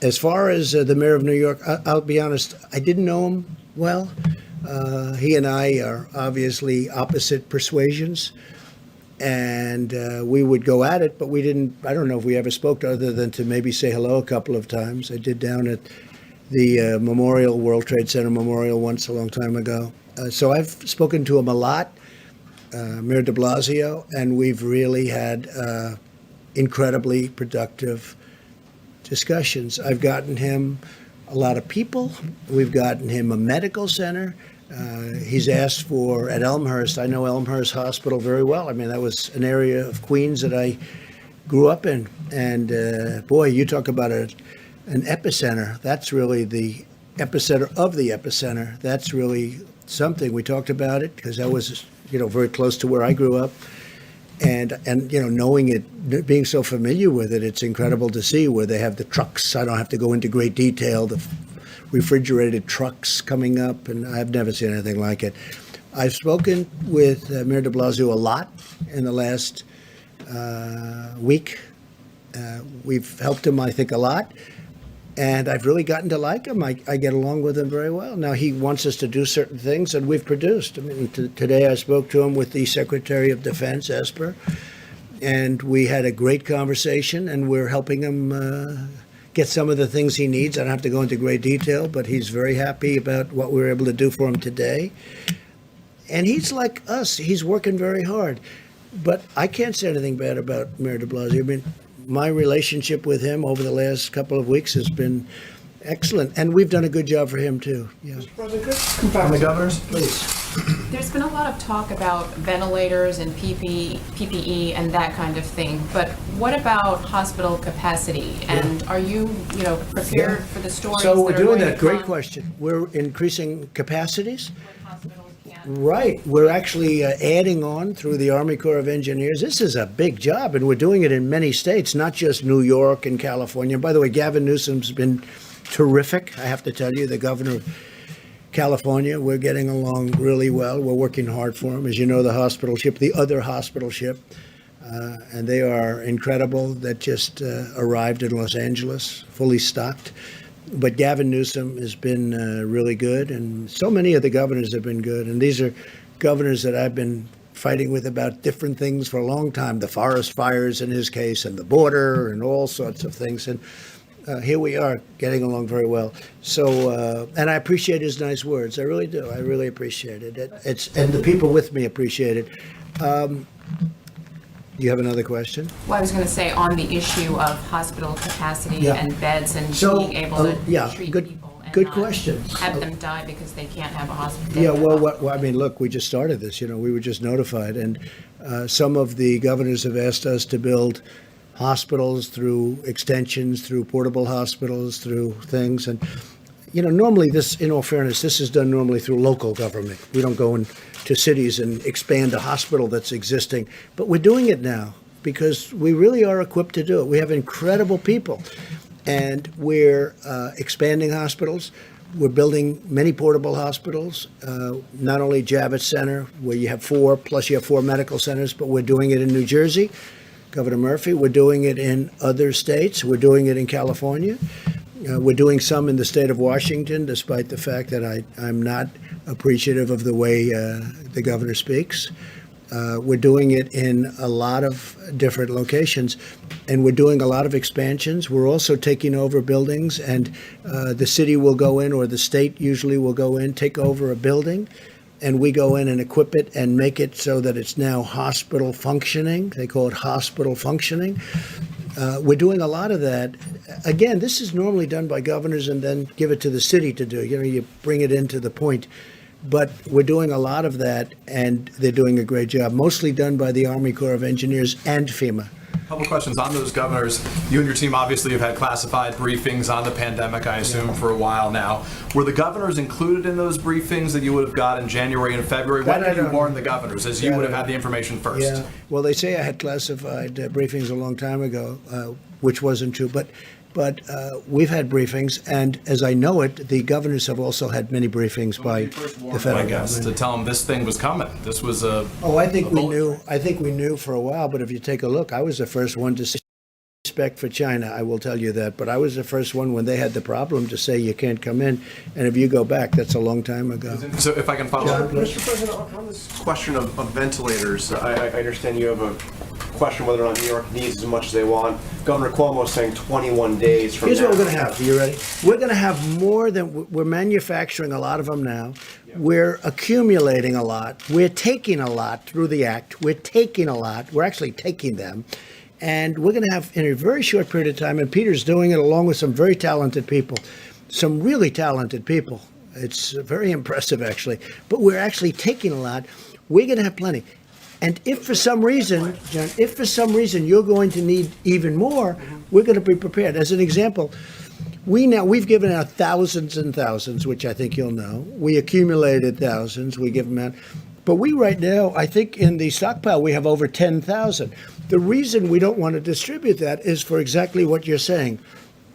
As far as the mayor of New York, I'll be honest, I didn't know him well. He and I are obviously opposite persuasions, and we would go at it, but we didn't, I don't know if we ever spoke other than to maybe say hello a couple of times. I did down at the Memorial, World Trade Center Memorial once a long time ago. So I've spoken to him a lot, Mayor de Blasio, and we've really had incredibly productive discussions. I've gotten him a lot of people. We've gotten him a medical center. He's asked for, at Elmhurst, I know Elmhurst Hospital very well. I mean, that was an area of Queens that I grew up in. And boy, you talk about an epicenter. That's really the epicenter of the epicenter. That's really something. We talked about it because that was, very close to where I grew up. And knowing it, being so familiar with it, it's incredible to see where they have the trucks. I don't have to go into great detail, the refrigerated trucks coming up, and I've never seen anything like it. I've spoken with Mayor de Blasio a lot in the last week. We've helped him, I think, a lot. And I've really gotten to like him. I get along with him very well. Now, he wants us to do certain things, and we've produced. I mean, today I spoke to him with the Secretary of Defense, Esper, and we had a great conversation, and we're helping him get some of the things he needs. I don't have to go into great detail, but he's very happy about what we were able to do for him today. And he's like us. He's working very hard. But I can't say anything bad about Mayor de Blasio. I mean, my relationship with him over the last couple of weeks has been excellent, and we've done a good job for him too. Yeah. Confirm the governors, please. There's been a lot of talk about ventilators and PPE and that kind of thing, but what about hospital capacity? And are you, prepared for the stories So that we're are doing going that. to Great come? question. We're increasing capacities. Hospitals can't. Right. We're actually adding on through the Army Corps of Engineers. This is a big job, and we're doing it in many states, not just New York and California. By the way, Gavin Newsom's been terrific, I have to tell you, the governor of California. We're getting along really well. We're working hard for him. As you know, the hospital ship, the other hospital ship, and they are incredible, that just arrived in Los Angeles, fully stocked. But Gavin Newsom has been really good, and so many of the governors have been good. And these are governors that I've been fighting with about different things for a long time, the forest fires in his case, and the border, and all sorts of things. And here we are, getting along very well. So, and I appreciate his nice words. I really do. I really appreciate it. And the people with me appreciate it. Do you have another question? Well, I was going to say on the issue of hospital capacity Yeah. and beds and So, being able to yeah, treat good- people and good not question. have them die because they can't have a hospital. Yeah, well, I mean, look, we just started this, we were just notified, and some of the governors have asked us to build hospitals through extensions, through portable hospitals, through things, and, normally this, in all fairness, this is done normally through local government. We don't go into cities and expand a hospital that's existing, but we're doing it now because we really are equipped to do it. We have incredible people, and we're expanding hospitals. We're building many portable hospitals, not only Javits Center, where you have 4, plus you have 4 medical centers, but we're doing it in New Jersey, Governor Murphy. We're doing it in other states. We're doing it in California. We're doing some in the state of Washington, despite the fact that I'm not appreciative of the way the governor speaks. We're doing it in a lot of different locations, and we're doing a lot of expansions. We're also taking over buildings, and the city will go in, or the state usually will go in, take over a building, and we go in and equip it and make it so that it's now hospital functioning. They call it hospital functioning. We're doing a lot of that. Again, this is normally done by governors and then give it to the city to do. You bring it into the point. But we're doing a lot of that, and they're doing a great job, mostly done by the Army Corps of Engineers and FEMA. Couple questions on those governors. You and your team obviously have had classified briefings on the pandemic, I assume, for a while now. Were the governors included in those briefings that you would have got in January and February? When did you warn the governors, as you would have had the information first? Yeah, well, they say I had classified briefings a long time ago, which wasn't true. But we've had briefings, and as I know it, the governors have also had many briefings by the federal government. To tell them this thing was coming. This was a. Oh, I think we knew. I think we knew for a while. But if you take a look, I was the first one to say respect for China. I will tell you that. But I was the first one when they had the problem to say you can't come in. And if you go back, that's a long time ago. So if I can follow up, Mr. President, on this question of ventilators, I understand you have a question whether or not New York needs as much as they want. Governor Cuomo is saying 21 days from now. Here's what we're going to have. Are you ready? We're going to have more than we're manufacturing a lot of them now. We're accumulating a lot. We're taking a lot through the act. We're taking a lot. We're actually taking them. And we're going to have, in a very short period of time, and Peter's doing it along with some very talented people, some really talented people. It's very impressive, actually. But we're actually taking a lot. We're going to have plenty. And if for some reason, John, you're going to need even more, we're going to be prepared. As an example, we've given out thousands and thousands, which I think you'll know. We accumulated thousands. We give them out. But we right now, I think in the stockpile, we have over 10,000. The reason we don't want to distribute that is for exactly what you're saying.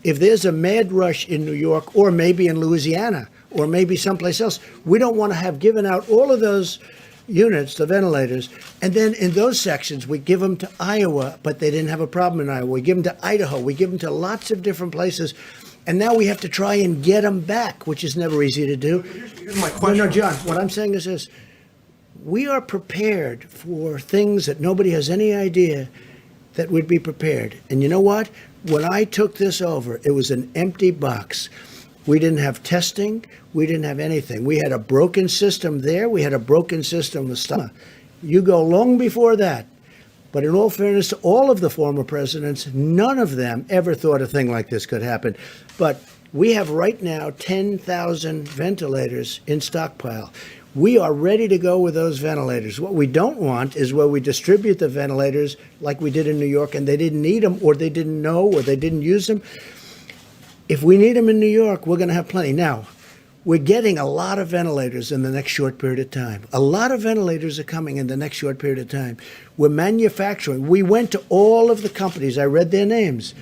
If there's a mad rush in New York, or maybe in Louisiana, or maybe someplace else, we don't want to have given out all of those units, the ventilators, and then in those sections, we give them to Iowa, but they didn't have a problem in Iowa. We give them to Idaho. We give them to lots of different places. And now we have to try and get them back, which is never easy to do. Here's my question. No, John, what I'm saying is this. We are prepared for things that nobody has any idea that would be prepared. And you know what? When I took this over, it was an empty box. We didn't have testing. We didn't have anything. We had a broken system there. We had a broken system with stuff. You go long before that. But in all fairness to all of the former presidents, none of them ever thought a thing like this could happen. But we have right now 10,000 ventilators in stockpile. We are ready to go with those ventilators. What we don't want is where we distribute the ventilators like we did in New York and they didn't need them or they didn't know or they didn't use them. If we need them in New York, we're going to have plenty. Now, we're getting a lot of ventilators in the next short period of time. A lot of ventilators are coming in the next short period of time. We're manufacturing. We went to all of the companies. I read their names.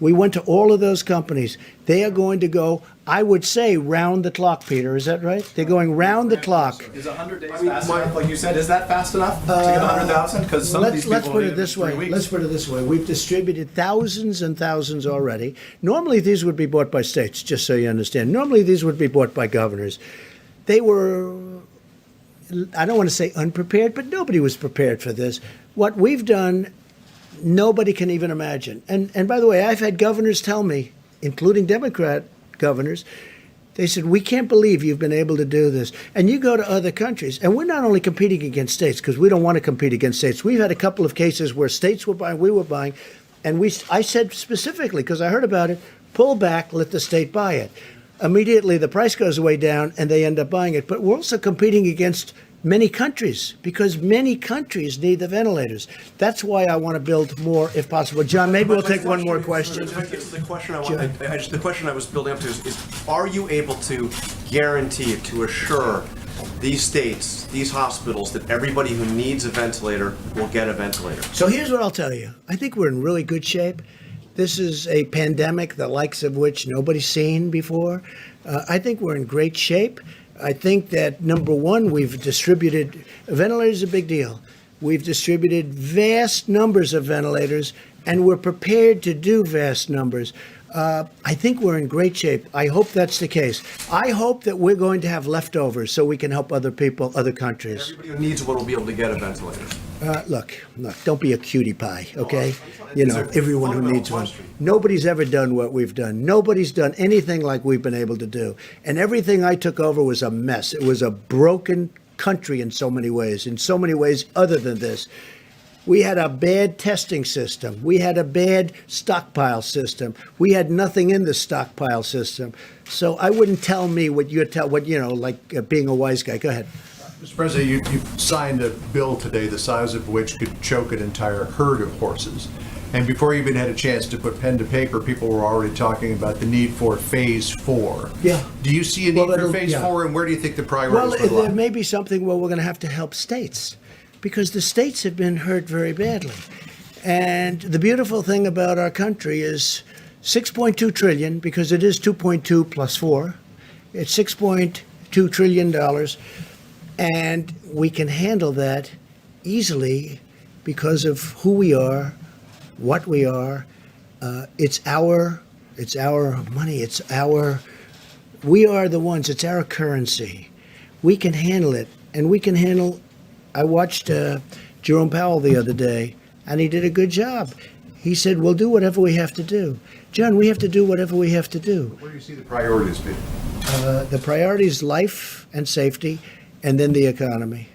We went to all of those companies. They are going to go, I would say, round the clock, Peter. Is that right? They're going round the clock. Is 100 days fast enough? Like you said, is that fast enough to get 100,000? Because some of these people Let's put it need this 3 way. weeks. Let's put it this way. We've distributed thousands and thousands already. Normally, these would be bought by states, just so you understand. Normally, these would be bought by governors. They were, I don't want to say unprepared, but nobody was prepared for this. What we've done, nobody can even imagine. And by the way, I've had governors tell me, including Democrat governors, They said, we can't believe you've been able to do this. And you go to other countries, and we're not only competing against states, because we don't want to compete against states. We've had a couple of cases where states were buying, we were buying, and I said specifically, because I heard about it, pull back, let the state buy it. Immediately, the price goes way down, and they end up buying it. But we're also competing against many countries, because many countries need the ventilators. That's why I want to build more, if possible. John, maybe we'll take one more question. The question I was building up to is, are you able to guarantee, to assure these states, these hospitals, that everybody who needs a ventilator will get a ventilator? So here's what I'll tell you. I think we're in really good shape. This is a pandemic, the likes of which nobody's seen before. I think we're in great shape. I think that, number one, we've distributed, ventilators is a big deal. We've distributed vast numbers of ventilators, and we're prepared to do vast numbers. I think we're in great shape. I hope that's the case. I hope that we're going to have leftovers so we can help other people, other countries. Everybody who needs one will be able to get a ventilator. Look, don't be a cutie pie, okay? You know, everyone who needs one. Nobody's ever done what we've done. Nobody's done anything like we've been able to do. And everything I took over was a mess. It was a broken country in so many ways other than this. We had a bad testing system. We had a bad stockpile system. We had nothing in the stockpile system. So I wouldn't tell me what like being a wise guy. Go ahead. Mr. President, you signed a bill today the size of which could choke an entire herd of horses. And before you even had a chance to put pen to paper, people were already talking about the need for phase 4. Yeah. Do you see a need for phase 4, and where do you think the priorities would lie? There may be something where we're going to help states, because the states have been hurt very badly. And the beautiful thing about our country is 6.2 trillion, because it is 2.2 plus 4. It's $6.2 trillion. And we can handle that easily because of who we are, what we are. It's our money. We are the ones. It's our currency. We can handle it, and we can handle. I watched Jerome Powell the other day, and he did a good job. He said, "We'll do whatever we have to do." John, we have to do whatever we have to do. Where do you see the priorities being? The priority is life and safety, and then the economy.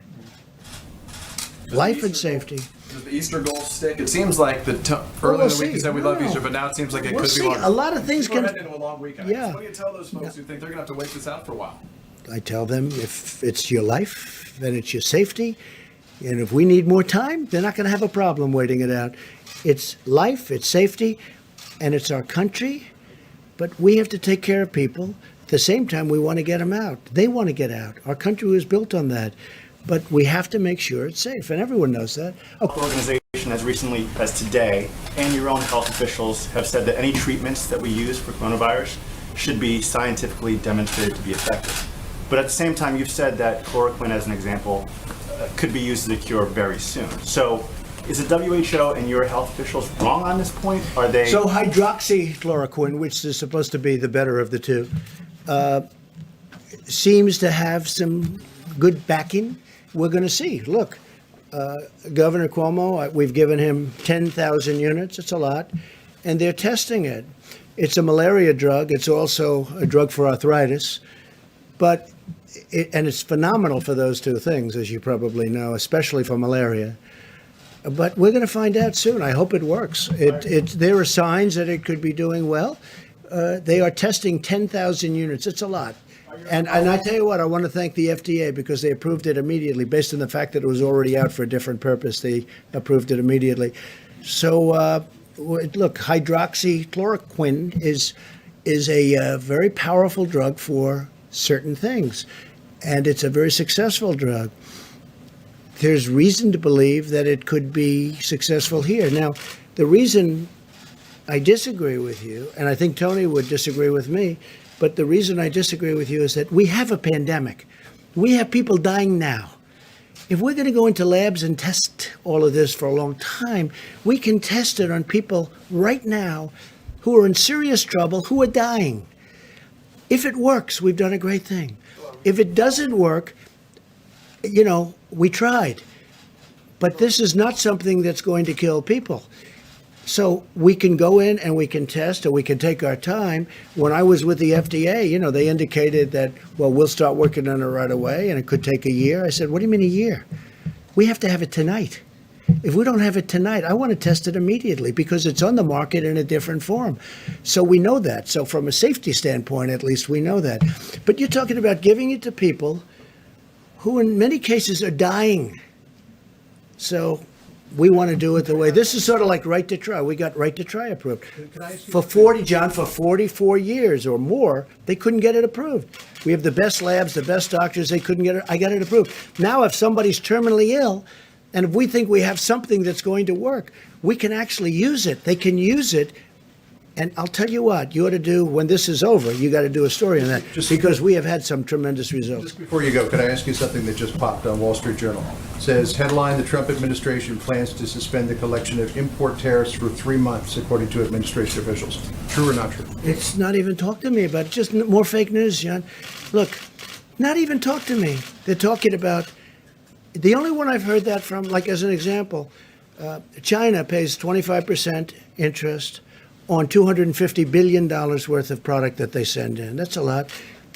Life and safety. Does the Easter goal stick? It seems like earlier in the week you said we love Easter, but now it seems like it could be longer. A lot of things We're can. heading into a long weekend. Yeah. What do you tell those folks who think they're going to have to wait this out for a while? I tell them, if it's your life, then it's your safety. And if we need more time, they're not going to have a problem waiting it out. It's life, it's safety, and it's our country. But we have to take care of people. At the same time, we want to get them out. They want to get out. Our country was built on that. But we have to make sure it's safe, and everyone knows that. Okay. Organization as recently as today, and your own health officials have said that any treatments that we use for coronavirus should be scientifically demonstrated to be effective. But at the same time, you've said that chloroquine, as an example, could be used as a cure very soon. So is the WHO and your health officials wrong on this point? Are they? So hydroxychloroquine, which is supposed to be the better of the two, seems to have some good backing. We're going to see. Look, Governor Cuomo, we've given him 10,000 units. It's a lot. And they're testing it. It's a malaria drug. It's also a drug for arthritis. But it's phenomenal for those two things, as you probably know, especially for malaria. But we're going to find out soon. I hope it works. There are signs that it could be doing well. They are testing 10,000 units. It's a lot. And I tell you what, I want to thank the FDA because they approved it immediately. Based on the fact that it was already out for a different purpose, they approved it immediately. So, look, hydroxychloroquine is a very powerful drug for certain things, and it's a very successful drug. There's reason to believe that it could be successful here. Now, the reason I disagree with you, and I think Tony would disagree with me, but the reason I disagree with you is that we have a pandemic. We have people dying now. If we're going to go into labs and test all of this for a long time, we can test it on people right now who are in serious trouble, who are dying. If it works, we've done a great thing. If it doesn't work, we tried. But this is not something that's going to kill people. So we can go in and we can test, or we can take our time. When I was with the FDA, you know, they indicated that, well, we'll start working on it right away, and it could take a year. I said, what do you mean a year? We have to have it tonight. If we don't have it tonight, I want to test it immediately because it's on the market in a different form. So we know that. So from a safety standpoint, at least, we know that. But you're talking about giving it to people who in many cases are dying. So we want to do it the way, this is sort of like right to try. We got right to try approved. For 44 years or more, they couldn't get it approved. We have the best labs, the best doctors, they couldn't get it, I got it approved. Now if somebody's terminally ill, and if we think we have something that's going to work, we can actually use it. They can use it. And I'll tell you what, you ought to do, when this is over, you got to do a story on that, because we have had some tremendous results. Just before you go, could I ask you something that just popped on Wall Street Journal? It says, headline, the Trump administration plans to suspend the collection of import tariffs for 3 months, according to administration officials. True or not true? It's not even talk to me about it. Just more fake news, John. Look, not even talk to me. They're talking about, the only one I've heard that from, like as an example, China pays 25% interest on $250 billion worth of product that they send in. That's a lot.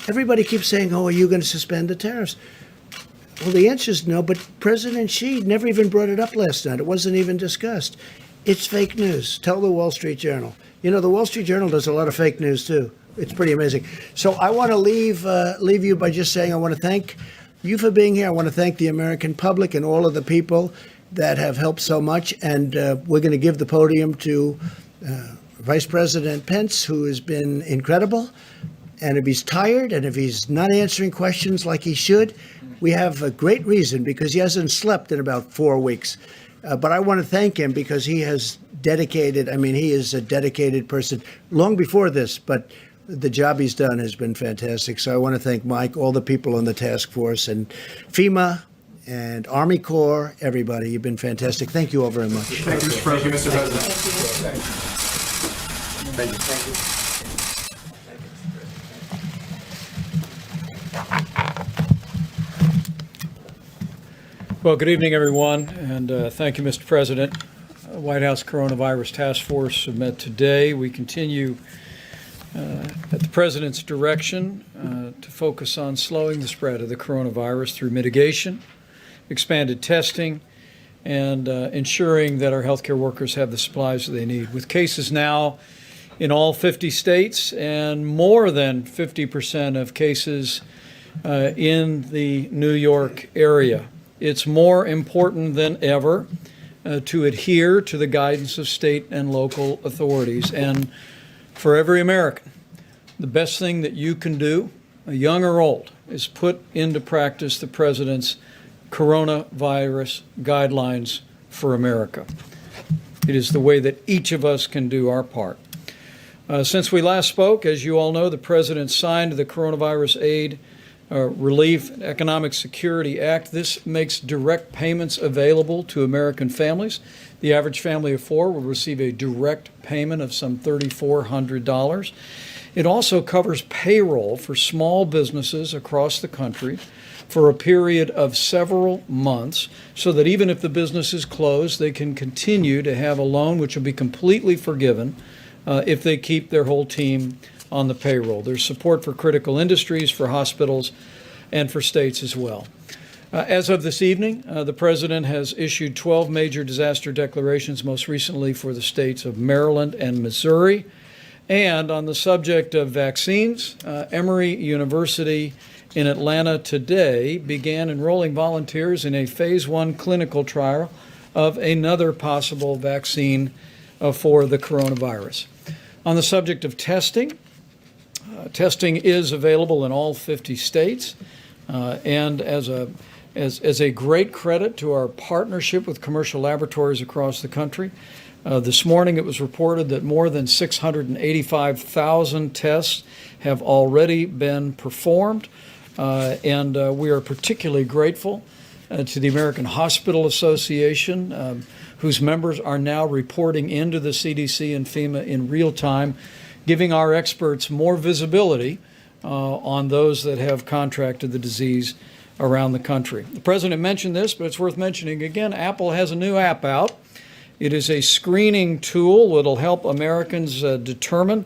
Everybody keeps saying, oh, are you going to suspend the tariffs? Well, the answer is no, but President Xi never even brought it up last night. It wasn't even discussed. It's fake news. Tell the Wall Street Journal. You know, the Wall Street Journal does a lot of fake news, too. It's pretty amazing. So I want to leave you by just saying I want to thank you for being here. I want to thank the American public and all of the people that have helped so much. And we're going to give the podium to Vice President Pence, who has been incredible. And if he's tired and if he's not answering questions like he should, we have a great reason, because he hasn't slept in about 4 weeks. But I want to thank him because he has dedicated, I mean, he is a dedicated person long before this, but the job he's done has been fantastic. So I want to thank Mike, all the people on the task force, and FEMA and Army Corps, everybody. You've been fantastic. Thank you all very much. Thank you, Mr. President. Mr. President. Thank you. Well, good evening, everyone, and thank you, Mr. President. White House Coronavirus Task Force met today. We continue at the President's direction to focus on slowing the spread of the coronavirus through mitigation, expanded testing, and ensuring that our healthcare workers have the supplies that they need. With cases now in all 50 states and more than 50% of cases in the New York area, it's more important than ever to adhere to the guidance of state and local authorities. And for every American, the best thing that you can do, young or old, is put into practice the President's coronavirus guidelines for America. It is the way that each of us can do our part. Since we last spoke, as you all know, the President signed the Coronavirus Aid, Relief and Economic Security Act. This makes direct payments available to American families. The average family of 4 will receive a direct payment of some $3,400. It also covers payroll for small businesses across the country for a period of several months, so that even if the business is closed, they can continue to have a loan which will be completely forgiven if they keep their whole team on the payroll. There's support for critical industries, for hospitals, and for states as well. As of this evening, the President has issued 12 major disaster declarations, most recently for the states of Maryland and Missouri. And on the subject of vaccines, Emory University in Atlanta today began enrolling volunteers in a phase 1 clinical trial of another possible vaccine for the coronavirus. On the subject of testing, testing is available in all 50 states, and as a great credit to our partnership with commercial laboratories across the country, this morning it was reported that more than 685,000 tests have already been performed, and we are particularly grateful to the American Hospital Association, whose members are now reporting into the CDC and FEMA in real time, giving our experts more visibility on those that have contracted the disease around the country. The President mentioned this, but it's worth mentioning again. Apple has a new app out, It is a screening tool that'll help Americans determine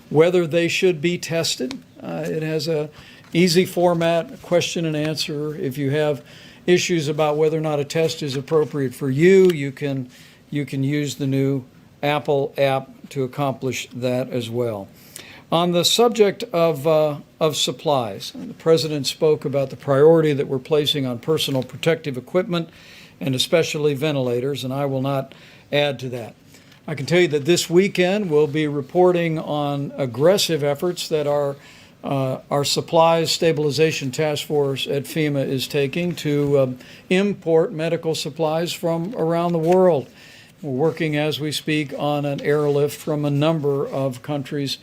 whether they should be tested. It has a easy format, question and answer. If you have issues about whether or not a test is appropriate for you, you can use the new Apple app to accomplish that as well. On the subject of supplies, the President spoke about the priority that we're placing on personal protective equipment and especially ventilators, and I will not add to that. I can tell you that this weekend we'll be reporting on aggressive efforts that our supplies stabilization task force at FEMA is taking to import medical supplies from around the world. We're working as we speak on an airlift from a number of countries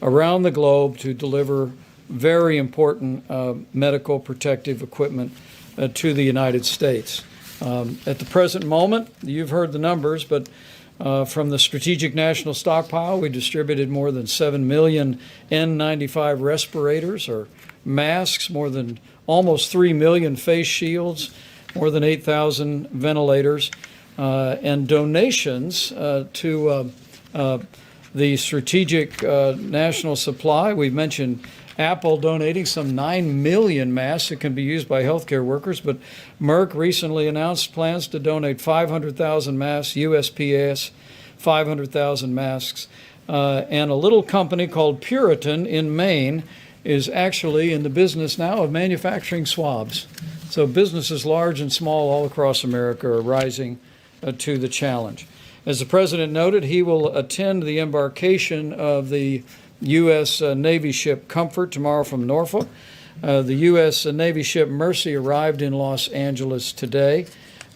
around the globe to deliver very important medical protective equipment to the United States. At the present moment, you've heard the numbers, but from the Strategic National Stockpile, we distributed more than 7 million N95 respirators or masks, more than almost 3 million face shields, more than 8,000 ventilators, and donations to the Strategic National Supply. We've mentioned Apple donating some 9 million masks that can be used by healthcare workers, but Merck recently announced plans to donate 500,000 masks, USPS 500,000 masks, and a little company called Puritan in Maine is actually in the business now of manufacturing swabs. So businesses large and small all across America are rising to the challenge. As the President noted, he will attend the embarkation of the U.S. Navy ship Comfort tomorrow from Norfolk. The U.S. Navy ship Mercy arrived in Los Angeles today.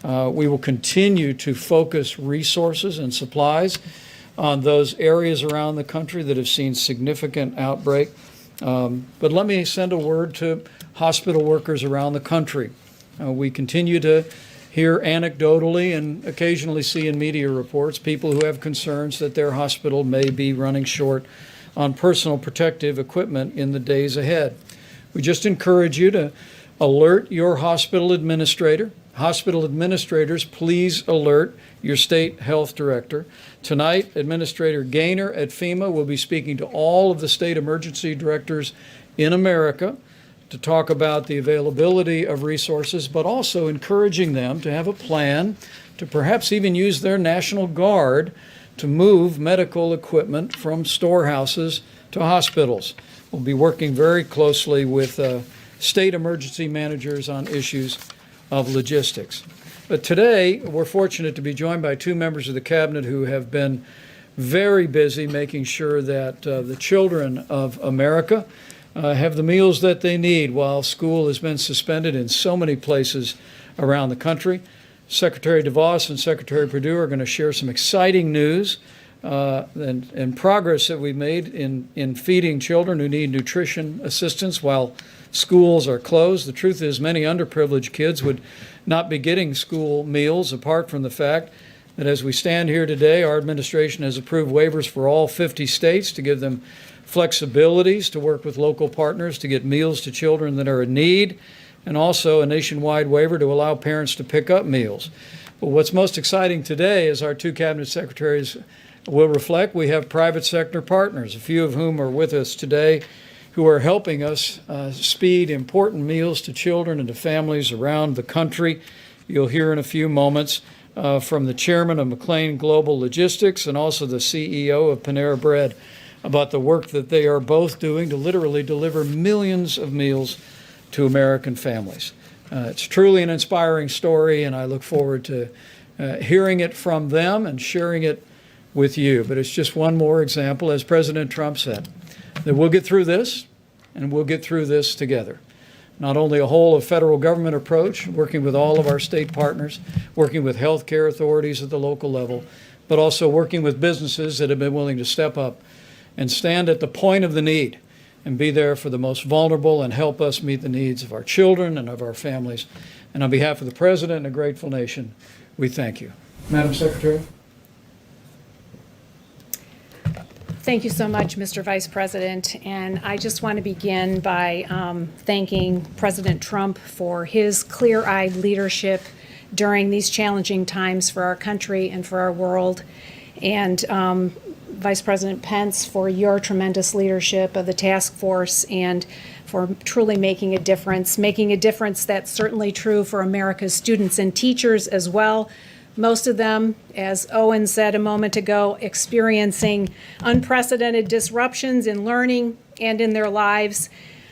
We will continue to focus resources and supplies on those areas around the country that have seen significant outbreak. But let me send a word to hospital workers around the country. We continue to hear anecdotally and occasionally see in media reports people who have concerns that their hospital may be running short on personal protective equipment in the days ahead. We just encourage you to alert your hospital administrator. Hospital administrators, please alert your state health director. Tonight, Administrator Gaynor at FEMA will be speaking to all of the state emergency directors in America to talk about the availability of resources, but also encouraging them to have a plan to perhaps even use their National Guard to move medical equipment from storehouses to hospitals. We'll be working very closely with state emergency managers on issues of logistics. But today, we're fortunate to be joined by two members of the Cabinet who have been very busy making sure that the children of America have the meals that they need while school has been suspended in so many places around the country. Secretary DeVos and Secretary Perdue are going to share some exciting news and progress that we've made in feeding children who need nutrition assistance while schools are closed. The truth is many underprivileged kids would not be getting school meals apart from the fact that as we stand here today, our administration has approved waivers for all 50 states to give them flexibilities to work with local partners to get meals to children that are in need, and also a nationwide waiver to allow parents to pick up meals. But what's most exciting today, as our two cabinet secretaries will reflect, we have private sector partners, a few of whom are with us today, who are helping us speed important meals to children and to families around the country. You'll hear in a few moments from the chairman of McLean Global Logistics and also the CEO of Panera Bread about the work that they are both doing to literally deliver millions of meals to American families. It's truly an inspiring story, and I look forward to hearing it from them and sharing it with you. But it's just one more example, as President Trump said, that we'll get through this, and we'll get through this together. Not only a whole of federal government approach, working with all of our state partners, working with healthcare authorities at the local level, but also working with businesses that have been willing to step up and stand at the point of the need and be there for the most vulnerable and help us meet the needs of our children and of our families. And on behalf of the President and a grateful nation, we thank you. Madam Secretary. Thank you so much, Mr. Vice President. And I just want to begin by thanking President Trump for his clear-eyed leadership during these challenging times for our country and for our world. And Vice President Pence, for your tremendous leadership of the task force and for truly making a difference that's certainly true for America's students and teachers as well. Most of them, as Owen said a moment ago, experiencing unprecedented disruptions in learning and in their lives.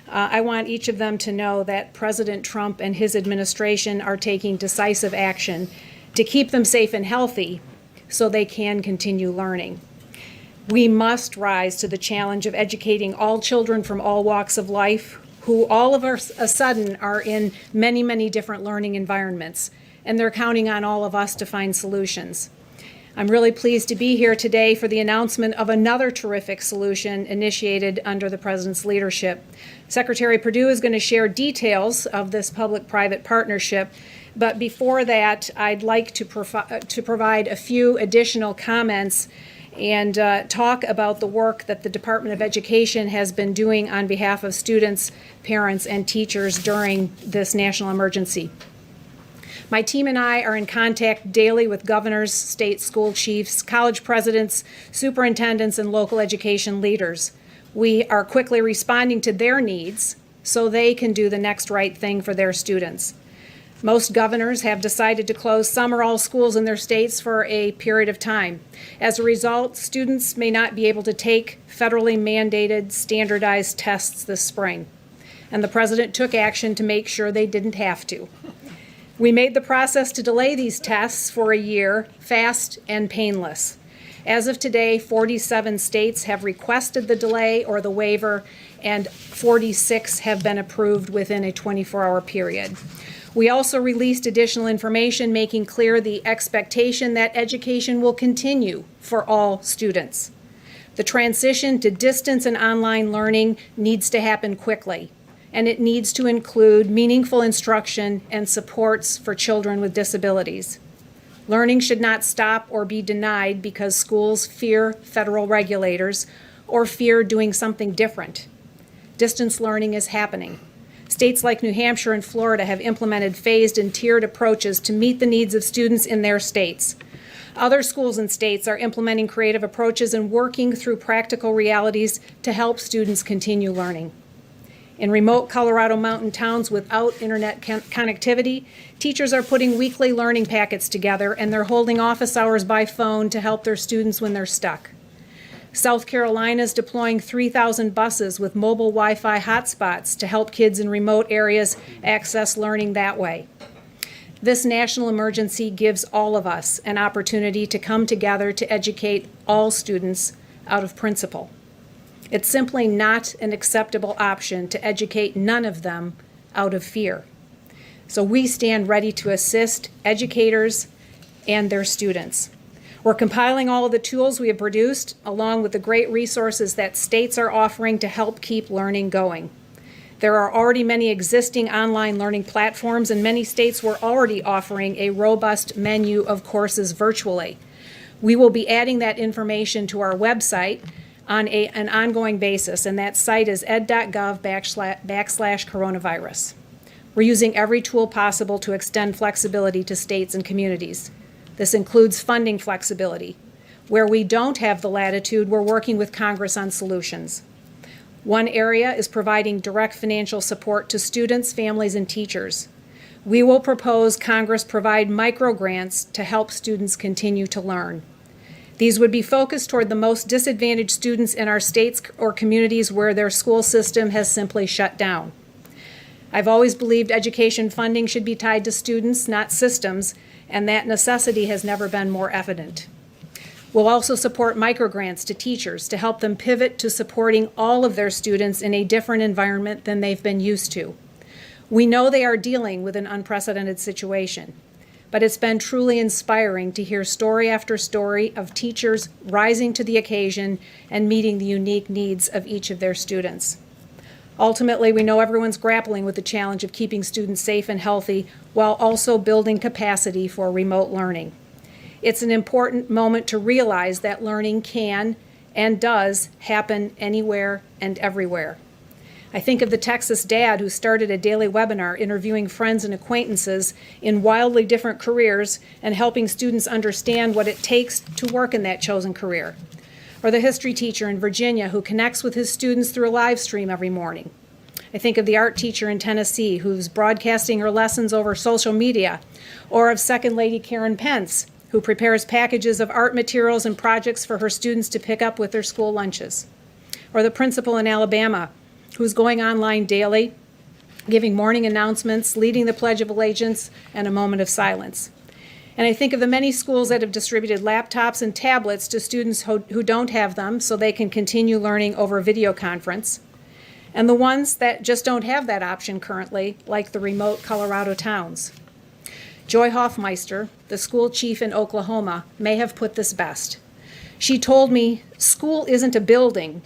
I want each of them to know that President Trump and his administration are taking decisive action to keep them safe and healthy so they can continue learning. We must rise to the challenge of educating all children from all walks of life who all of a sudden are in many, many different learning environments, and they're counting on all of us to find solutions. I'm really pleased to be here today for the announcement of another terrific solution initiated under the President's leadership. Secretary Perdue is going to share details of this public-private partnership, but before that, I'd like to provide a few additional comments and talk about the work that the Department of Education has been doing on behalf of students, parents, and teachers during this national emergency. My team and I are in contact daily with governors, state school chiefs, college presidents, superintendents, and local education leaders. We are quickly responding to their needs so they can do the next right thing for their students. Most governors have decided to close some or all schools in their states for a period of time. As a result, students may not be able to take federally mandated standardized tests this spring. And the President took action to make sure they didn't have to. We made the process to delay these tests for a year fast and painless. As of today, 47 states have requested the delay or the waiver, and 46 have been approved within a 24-hour period. We also released additional information making clear the expectation that education will continue for all students. The transition to distance and online learning needs to happen quickly, and it needs to include meaningful instruction and supports for children with disabilities. Learning should not stop or be denied because schools fear federal regulators or fear doing something different. Distance learning is happening. States like New Hampshire and Florida have implemented phased and tiered approaches to meet the needs of students in their states. Other schools and states are implementing creative approaches and working through practical realities to help students continue learning. In remote Colorado mountain towns without internet connectivity, teachers are putting weekly learning packets together, and they're holding office hours by phone to help their students when they're stuck. South Carolina is deploying 3,000 buses with mobile Wi-Fi hotspots to help kids in remote areas access learning that way. This national emergency gives all of us an opportunity to come together to educate all students out of principle. It's simply not an acceptable option to educate none of them out of fear. So we stand ready to assist educators and their students. We're compiling all of the tools we have produced, along with the great resources that states are offering to help keep learning going. There are already many existing online learning platforms, and many states were already offering a robust menu of courses virtually. We will be adding that information to our website on an ongoing basis, and that site is ed.gov/coronavirus. We're using every tool possible to extend flexibility to states and communities. This includes funding flexibility. Where we don't have the latitude, we're working with Congress on solutions. One area is providing direct financial support to students, families, and teachers. We will propose Congress provide microgrants to help students continue to learn. These would be focused toward the most disadvantaged students in our states or communities where their school system has simply shut down. I've always believed education funding should be tied to students, not systems, and that necessity has never been more evident. We'll also support microgrants to teachers to help them pivot to supporting all of their students in a different environment than they've been used to. We know they are dealing with an unprecedented situation, but it's been truly inspiring to hear story after story of teachers rising to the occasion and meeting the unique needs of each of their students. Ultimately, we know everyone's grappling with the challenge of keeping students safe and healthy while also building capacity for remote learning. It's an important moment to realize that learning can and does happen anywhere and everywhere. I think of the Texas dad who started a daily webinar interviewing friends and acquaintances in wildly different careers and helping students understand what it takes to work in that chosen career. Or the history teacher in Virginia who connects with his students through a live stream every morning. I think of the art teacher in Tennessee who's broadcasting her lessons over social media, or of Second Lady Karen Pence, who prepares packages of art materials and projects for her students to pick up with their school lunches. Or the principal in Alabama, who's going online daily, giving morning announcements, leading the Pledge of Allegiance, and a moment of silence. And I think of the many schools that have distributed laptops and tablets to students who don't have them so they can continue learning over video conference, and the ones that just don't have that option currently, like the remote Colorado towns. Joy Hoffmeister, the school chief in Oklahoma, may have put this best. She told me, "School isn't a building.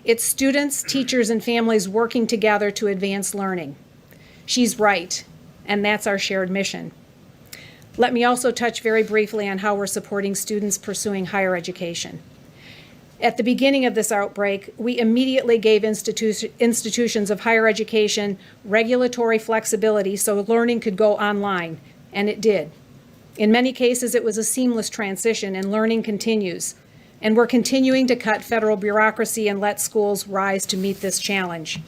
It's students, teachers, and families working together to advance learning." She's right, and that's our shared mission. Let me also touch very briefly on how we're supporting students pursuing higher education. At the beginning of this outbreak, we immediately gave institutions of higher education regulatory flexibility so learning could go online, and it did. In many cases, it was a seamless transition, and learning continues. And we're continuing to cut federal bureaucracy and let schools rise to meet this challenge.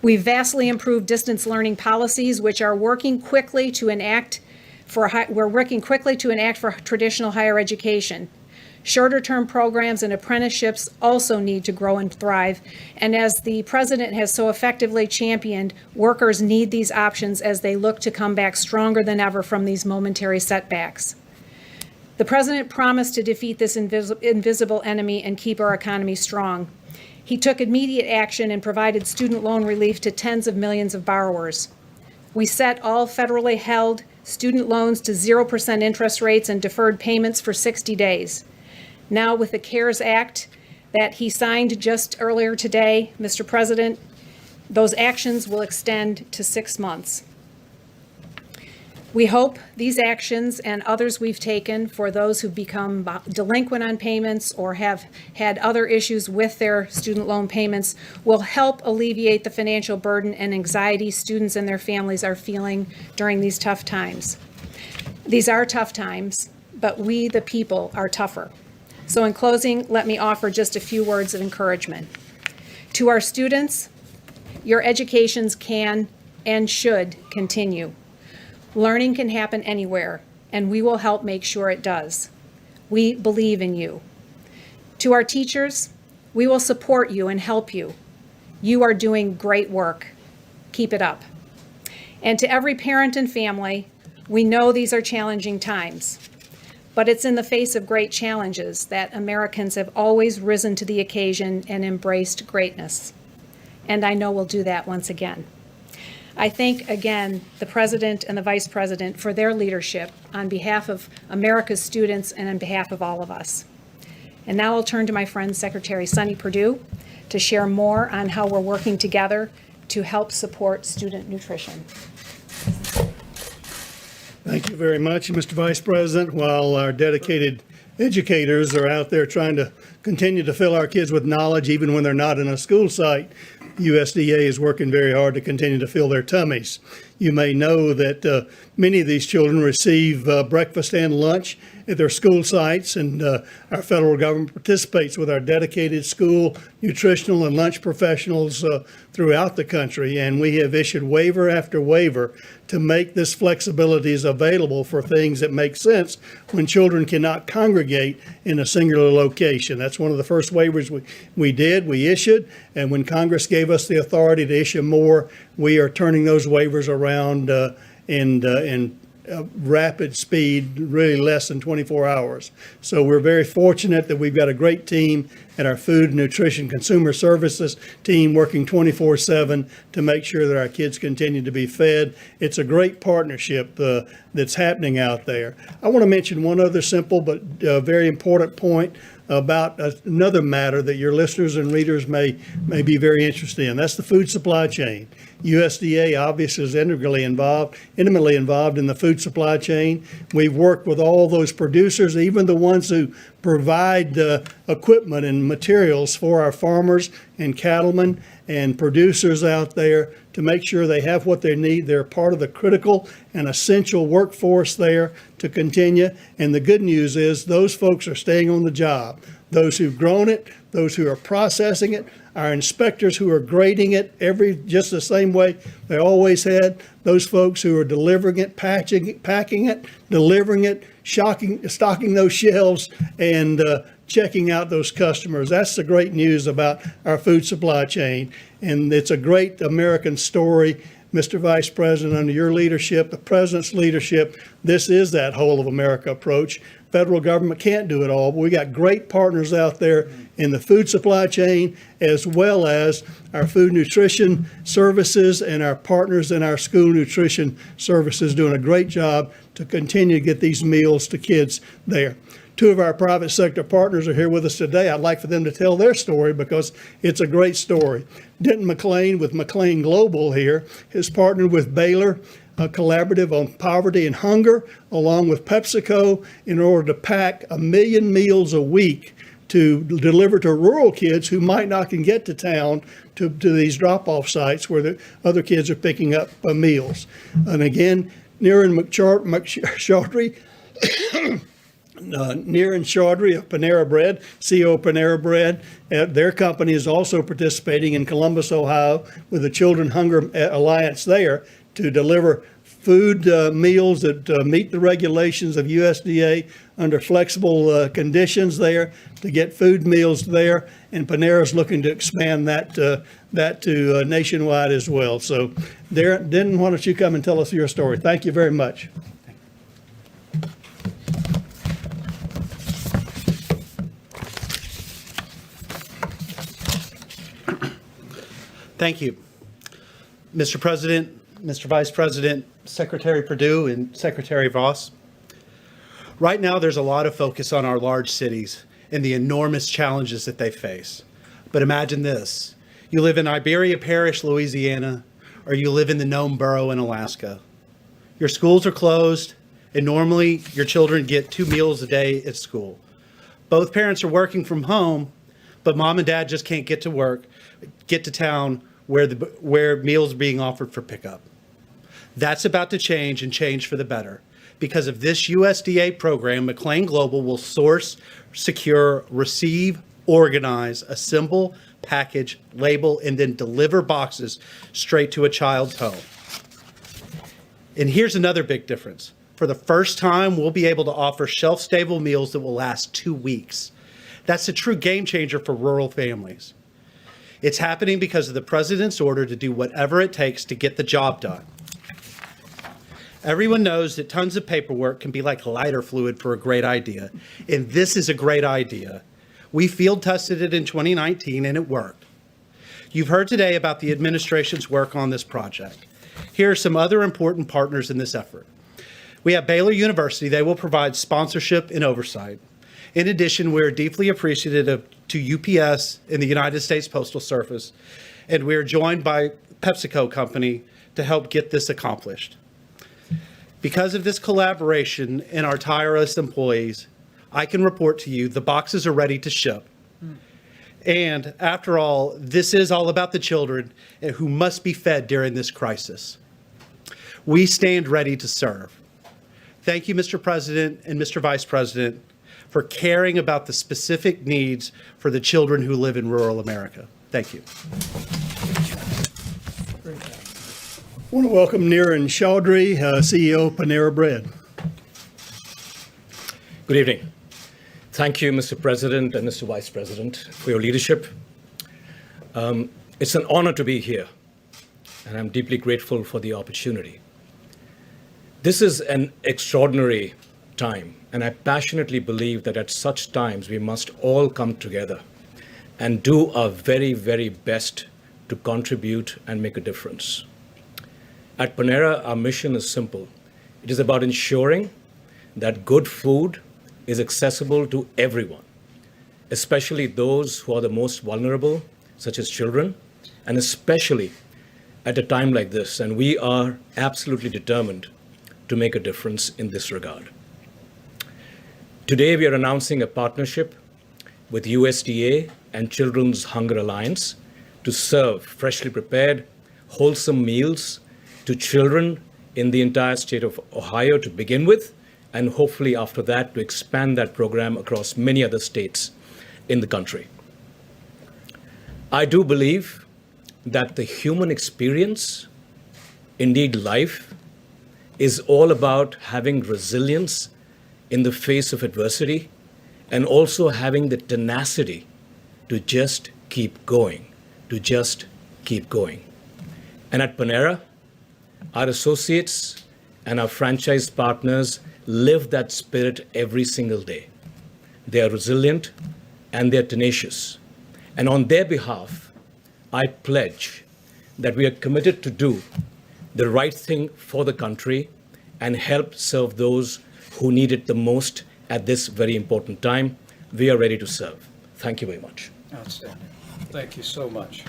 We've vastly improved distance learning policies, which are working quickly to enact for traditional higher education. Shorter-term programs and apprenticeships also need to grow and thrive, and as the President has so effectively championed, workers need these options as they look to come back stronger than ever from these momentary setbacks. The President promised to defeat this invisible enemy and keep our economy strong. He took immediate action and provided student loan relief to tens of millions of borrowers. We set all federally held student loans to 0% interest rates and deferred payments for 60 days. Now, with the CARES Act that he signed just earlier today, Mr. President, those actions will extend to 6 months. We hope these actions and others we've taken for those who've become delinquent on payments or have had other issues with their student loan payments will help alleviate the financial burden and anxiety students and their families are feeling during these tough times. These are tough times, but we, the people, are tougher. So in closing, let me offer just a few words of encouragement. To our students, your educations can and should continue. Learning can happen anywhere, and we will help make sure it does. We believe in you. To our teachers, we will support you and help you. You are doing great work. Keep it up. And to every parent and family, we know these are challenging times, but it's in the face of great challenges that Americans have always risen to the occasion and embraced greatness. And I know we'll do that once again. I thank again the President and the Vice President for their leadership on behalf of America's students and on behalf of all of us. And now I'll turn to my friend Secretary Sonny Perdue to share more on how we're working together to help support student nutrition. Thank you very much, Mr. Vice President. While our dedicated educators are out there trying to continue to fill our kids with knowledge even when they're not in a school site, USDA is working very hard to continue to fill their tummies. You may know that many of these children receive breakfast and lunch at their school sites, and our federal government participates with our dedicated school nutritional and lunch professionals throughout the country, and we have issued waiver after waiver to make this flexibilities available for things that make sense when children cannot congregate in a singular location. That's one of the first waivers we issued, and when Congress gave us the authority to issue more, we are turning those waivers around in rapid speed, really less than 24 hours. So we're very fortunate that we've got a great team at our Food, Nutrition, Consumer Services team working 24/7 to make sure that our kids continue to be fed. It's a great partnership that's happening out there. I want to mention one other simple but very important point about another matter that your listeners and readers may be very interested in. That's the food supply chain. USDA obviously is intimately involved in the food supply chain. We've worked with all those producers, even the ones who provide equipment and and materials for our farmers and cattlemen and producers out there to make sure they have what they need. They're part of the critical and essential workforce there to continue. And the good news is those folks are staying on the job. Those who've grown it, those who are processing it, our inspectors who are grading it just the same way they always had, those folks who are delivering it, packing it, delivering it, stocking those shelves, and checking out those customers. That's the great news about our food supply chain. And it's a great American story. Mr. Vice President, under your leadership, the President's leadership, this is that whole of America approach. Federal government can't do it all, but we got great partners out there in the food supply chain, as well as our food nutrition services and our partners in our school nutrition services doing a great job to continue to get these meals to kids there. Two of our private sector partners are here with us today. I'd like for them to tell their story because it's a great story. Denton McLean with McLean Global here has partnered with Baylor Collaborative on Poverty and Hunger, along with PepsiCo, in order to pack 1 million meals a week to deliver to rural kids who might not can get to town to these drop-off sites where the other kids are picking up meals. And again, Niran Chaudhry of Panera Bread, Ceo of Panera Bread. Their company is also participating in Columbus, Ohio, with the Children Hunger Alliance there to deliver food meals that meet the regulations of USDA under flexible conditions there, to get food meals there. And Panera's looking to expand that to nationwide as well. So, Denton, why don't you come and tell us your story? Thank you very much. Thank you. Mr. President, Mr. Vice President, Secretary Perdue, and Secretary Voss. Right now, there's a lot of focus on our large cities and the enormous challenges that they face. But imagine this. You live in Iberia Parish, Louisiana, or you live in the Nome Borough in Alaska. Your schools are closed, and normally your children get 2 meals a day at school. Both parents are working from home, but mom and dad just can't get to town where meals are being offered for pickup. That's about to change, and change for the better. Because of this USDA program, McLean Global will source, secure, receive, organize, assemble, package, label, and then deliver boxes straight to a child's home. And here's another big difference. For the first time, we'll be able to offer shelf-stable meals that will last 2 weeks. That's a true game changer for rural families. It's happening because of the President's order to do whatever it takes to get the job done. Everyone knows that tons of paperwork can be like lighter fluid for a great idea, and this is a great idea. We field tested it in 2019 and it worked. You've heard today about the administration's work on this project. Here are some other important partners in this effort. We have Baylor University. They will provide sponsorship and oversight. In addition, we are deeply appreciative to UPS and the United States Postal Service, and we are joined by PepsiCo Company to help get this accomplished. Because of this collaboration and our tireless employees, I can report to you the boxes are ready to ship. And after all, this is all about the children who must be fed during this crisis. We stand ready to serve. Thank you, Mr. President and Mr. Vice President, for caring about the specific needs for the children who live in rural America. Thank you. I want to welcome Niran Chaudhry, CEO of Panera Bread. Good evening. Thank you, Mr. President and Mr. Vice President, for your leadership. It's an honor to be here, and I'm deeply grateful for the opportunity. This is an extraordinary time, and I passionately believe that at such times we must all come together and do our very, very best to contribute and make a difference. At Panera, our mission is simple. It is about ensuring that good food is accessible to everyone, especially those who are the most vulnerable, such as children, and especially at a time like this. And we are absolutely determined to make a difference in this regard. Today, we are announcing a partnership with USDA and Children's Hunger Alliance to serve freshly prepared, wholesome meals to children in the entire state of Ohio to begin with, and hopefully after that to expand that program across many other states in the country. I do believe that the human experience, indeed life, is all about having resilience in the face of adversity and also having the tenacity to just keep going, to just keep going. And at Panera, our associates and our franchise partners live that spirit every single day. They are resilient and they're tenacious. And on their behalf, I pledge that we are committed to do the right thing for the country and help serve those who need it the most at this very important time. We are ready to serve. Thank you very much. Outstanding. Thank you so much.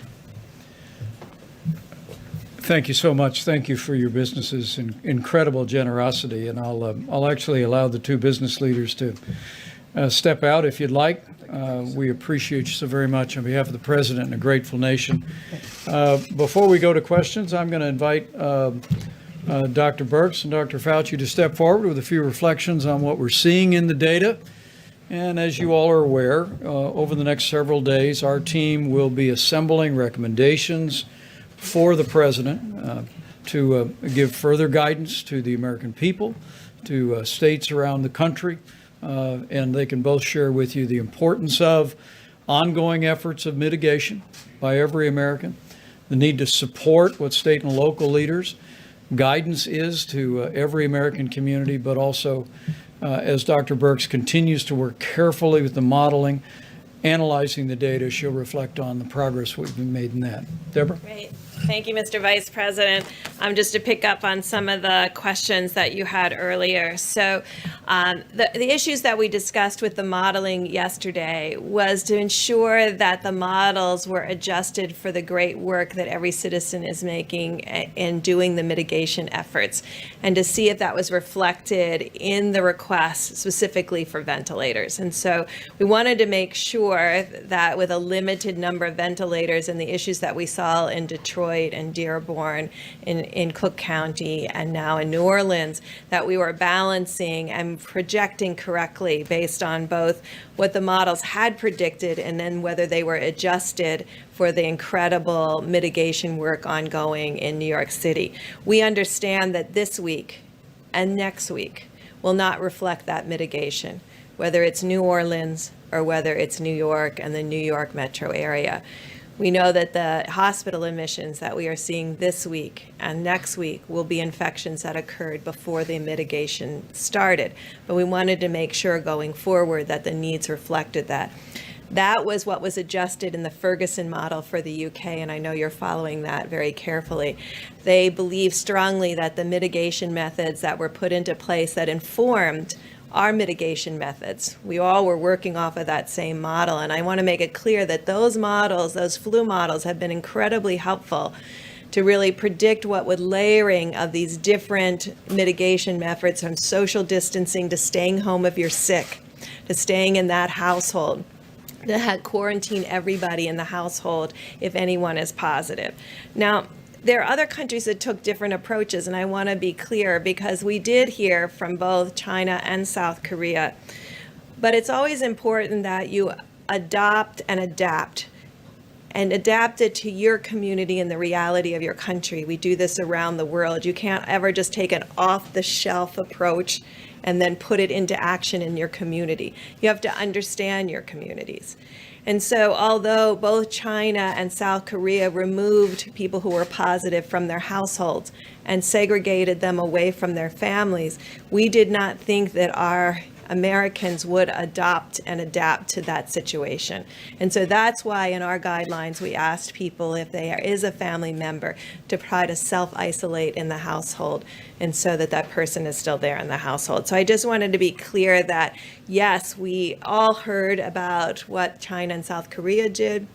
Thank you so much. Thank you for your business's incredible generosity. And I'll actually allow the two business leaders to step out if you'd like. We appreciate you so very much on behalf of the President and a grateful nation. Before we go to questions, I'm going to invite Dr. Birx and Dr. Fauci to step forward with a few reflections on what we're seeing in the data. And as you all are aware, over the next several days, our team will be assembling recommendations for the President to give further guidance to the American people, to states around the country, and they can both share with you the importance of ongoing efforts of mitigation by every American, the need to support what state and local leaders guidance is to every American community, but also as Dr. Birx continues to work carefully with the modeling, analyzing the data, she'll reflect on the progress we've made in that. Deborah? Great. Thank you, Mr. Vice President. Just to pick up on some of the questions that you had earlier. So the issues that we discussed with the modeling yesterday was to ensure that the models were adjusted for the great work that every citizen is making in doing the mitigation efforts, and to see if that was reflected in the request specifically for ventilators. And so we wanted to make sure that with a limited number of ventilators and the issues that we saw in Detroit and Dearborn, in Cook County, and now in New Orleans, that we were balancing and projecting correctly based on both what the models had predicted and then whether they were adjusted for the incredible mitigation work ongoing in New York City. We understand that this week and next week will not reflect that mitigation, whether it's New Orleans or whether it's New York and the New York metro area. We know that the hospital admissions that we are seeing this week and next week will be infections that occurred before the mitigation started. But we wanted to make sure going forward that the needs reflected that. That was what was adjusted in the Ferguson model for the UK, and I know you're following that very carefully. They believe strongly that the mitigation methods that were put into place that informed our mitigation methods. We all were working off of that same model, and I want to make it clear that those models, those flu models, have been incredibly helpful to really predict what would layering of these different mitigation methods, from social distancing to staying home if you're sick, to staying in that household, to quarantine everybody in the household if anyone is positive. Now, there are other countries that took different approaches, and I want to be clear because we did hear from both China and South Korea. But it's always important that you adopt and adapt it to your community and the reality of your country. We do this around the world. You can't ever just take an off-the-shelf approach and then put it into action in your community. You have to understand your communities. And so although both China and South Korea removed people who were positive from their households and segregated them away from their families, we did not think that our Americans would adopt and adapt to that situation. And so that's why in our guidelines, we asked people if there is a family member to try to self-isolate in the household, and so that that person is still there in the household. So I just wanted to be clear that, yes, we all heard about what China and South Korea did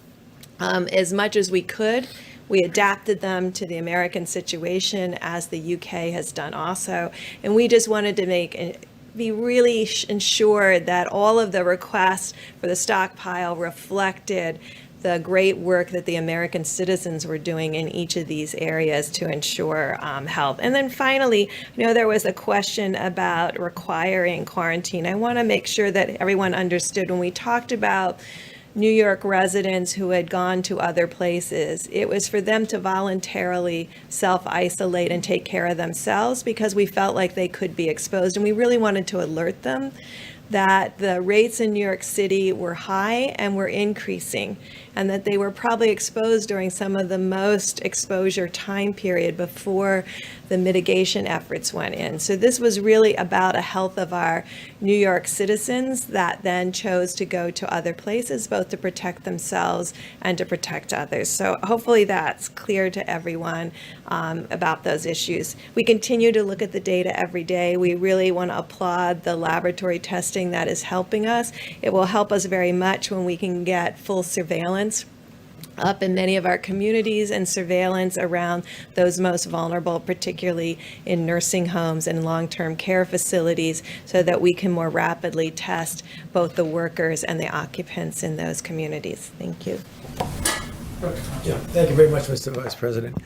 as much as we could. We adapted them to the American situation, as the UK has done also. And we just wanted to make be really ensured that all of the requests for the stockpile reflected the great work that the American citizens were doing in each of these areas to ensure health. And then finally, there was a question about requiring quarantine. I want to make sure that everyone understood when we talked about New York residents who had gone to other places, it was for them to voluntarily self-isolate and take care of themselves because we felt like they could be exposed. And we really wanted to alert them that the rates in New York City were high and were increasing, and that they were probably exposed during some of the most exposure time period before the mitigation efforts went in. So this was really about a health of our New York citizens that then chose to go to other places, both to protect themselves and to protect others. So hopefully that's clear to everyone about those issues. We continue to look at the data every day. We really want to applaud the laboratory testing that is helping us. It will help us very much when we can get full surveillance up in many of our communities and surveillance around those most vulnerable, particularly in nursing homes and long-term care facilities, so that we can more rapidly test both the workers and the occupants in those communities. Thank you. Yeah, thank you very much, Mr. Vice President.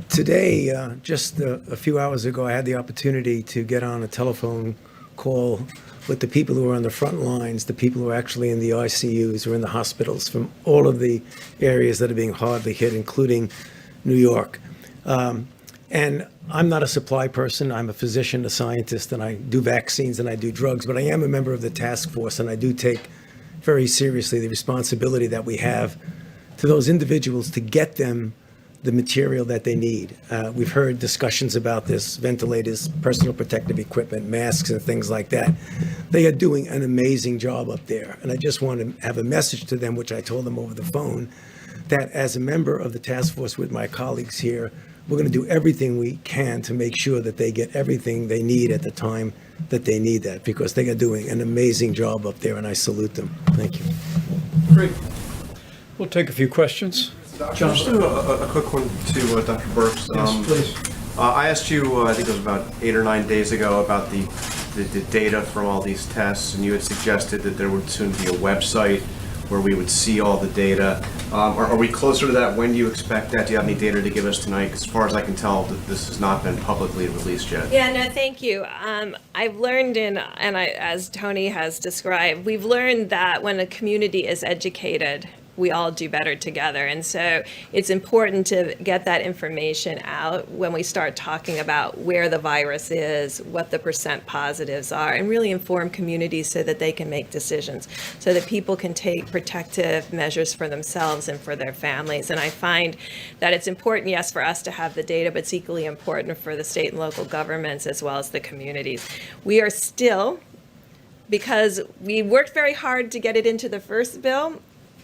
Today, just a few hours ago, I had the opportunity to get on a telephone call with the people who are on the front lines, the people who are actually in the ICUs or in the hospitals from all of the areas that are being hardly hit, including New York. And I'm not a supply person. I'm a physician, a scientist, and I do vaccines and I do drugs, but I am a member of the task force, and I do take very seriously the responsibility that we have to those individuals to get them the material that they need. We've heard discussions about this, ventilators, personal protective equipment, masks, and things like that. They are doing an amazing job up there. And I just want to have a message to them, which I told them over the phone, that as a member of the task force with my colleagues here, we're going to do everything we can to make sure that they get everything they need at the time that they need that, because they are doing an amazing job up there, and I salute them. Thank you. Great. We'll take a few questions. John. Just a quick one to Dr. Burks. Yes, please. I asked you, I think it was about 8 or 9 days ago, about the data from all these tests, and you had suggested that there would soon be a website where we would see all the data. Are we closer to that? When do you expect that? Do you have any data to give us tonight? 'Cause as far as I can tell, this has not been publicly released yet. Yeah, no, thank you. I've learned as Tony has described, we've learned that when a community is educated, we all do better together. And so it's important to get that information out when we start talking about where the virus is, what the percent positives are, and really inform communities so that they can make decisions, so that people can take protective measures for themselves and for their families. And I find that it's important, yes, for us to have the data, but it's equally important for the state and local governments as well as the communities. We are still, because we worked very hard to get it into the first bill,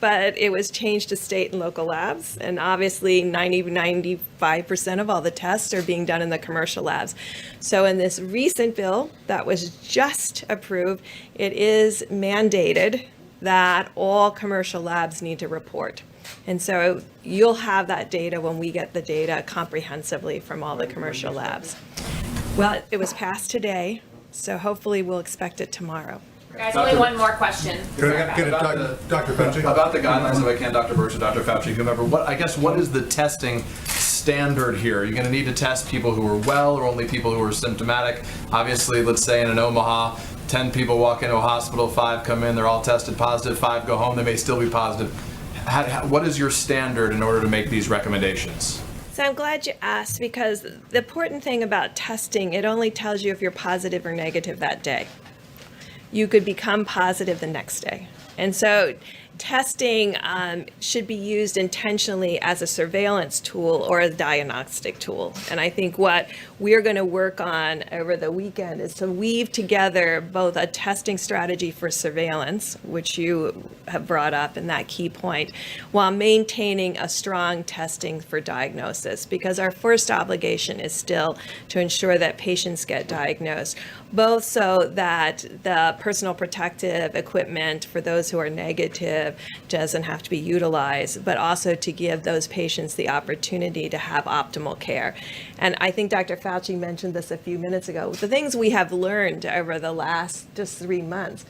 but it was changed to state and local labs. And obviously 95% of all the tests are being done in the commercial labs. So in this recent bill that was just approved, it is mandated that all commercial labs need to report. And so you'll have that data when we get the data comprehensively from all the commercial labs. Well, it was passed today, so hopefully we'll expect it tomorrow. Guys, only one more question. Can I get Dr. Fauci? About the guidelines, if I can, Dr. Birch or Dr. Fauci, whomever, what is the testing standard here? Are you going to need to test people who are well or only people who are symptomatic? Obviously, let's say in an Omaha, 10 people walk into a hospital, 5 come in, they're all tested positive, 5 go home, they may still be positive. What is your standard in order to make these recommendations? So I'm glad you asked, because the important thing about testing, it only tells you if you're positive or negative that day. You could become positive the next day. And so testing should be used intentionally as a surveillance tool or a diagnostic tool. And I think what we're going to work on over the weekend is to weave together both a testing strategy for surveillance, which you have brought up in that key point, while maintaining a strong testing for diagnosis, because our first obligation is still to ensure that patients get diagnosed, both so that the personal protective equipment for those who are negative expensive, doesn't have to be utilized, but also to give those patients the opportunity to have optimal care. And I think Dr. Fauci mentioned this a few minutes ago. The things we have learned over the last just 3 months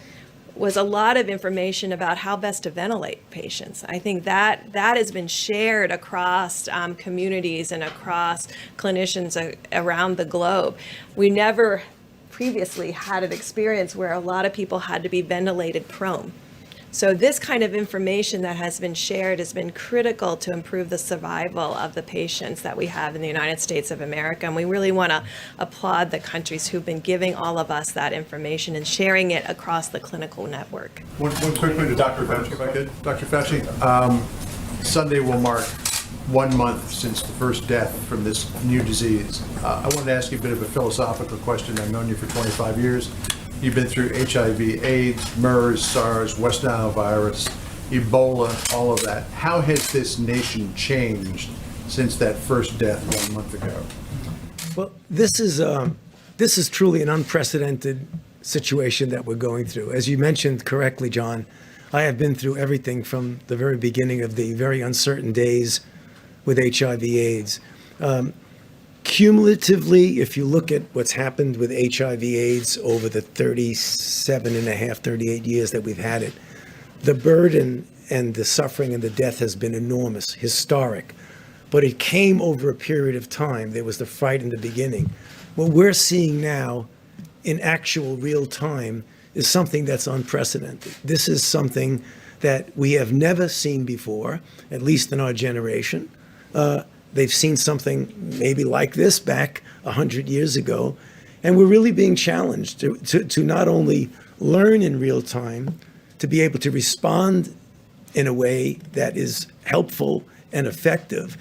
was a lot of information about how best to ventilate patients. I think that has been shared across communities and across clinicians around the globe. We never previously had an experience where a lot of people had to be ventilated prone. So this kind of information that has been shared has been critical to improve the survival of the patients that we have in the United States of America. And we really want to applaud the countries who've been giving all of us that information and sharing it across the clinical network. One quick thing to Dr. Fauci, if I could. Dr. Fauci, Sunday will mark 1 month since the first death from this new disease. I wanted to ask you a bit of a philosophical question. I've known you for 25 years. You've been through HIV, AIDS, MERS, SARS, West Nile virus, Ebola, all of that. How has this nation changed since that first death 1 month ago? Well, this is truly an unprecedented situation that we're going through. As you mentioned correctly, John, I have been through everything from the very beginning of the very uncertain days with HIV/AIDS. Cumulatively, if you look at what's happened with HIV/AIDS over the 38 years that we've had it, the burden and the suffering and the death has been enormous, historic. But it came over a period of time. There was the fight in the beginning. What we're seeing now in actual real time is something that's unprecedented. This is something that we have never seen before, at least in our generation. They've seen something maybe like this back 100 years ago. And we're really being challenged to not only learn in real time, to be able to respond in a way that is helpful and effective,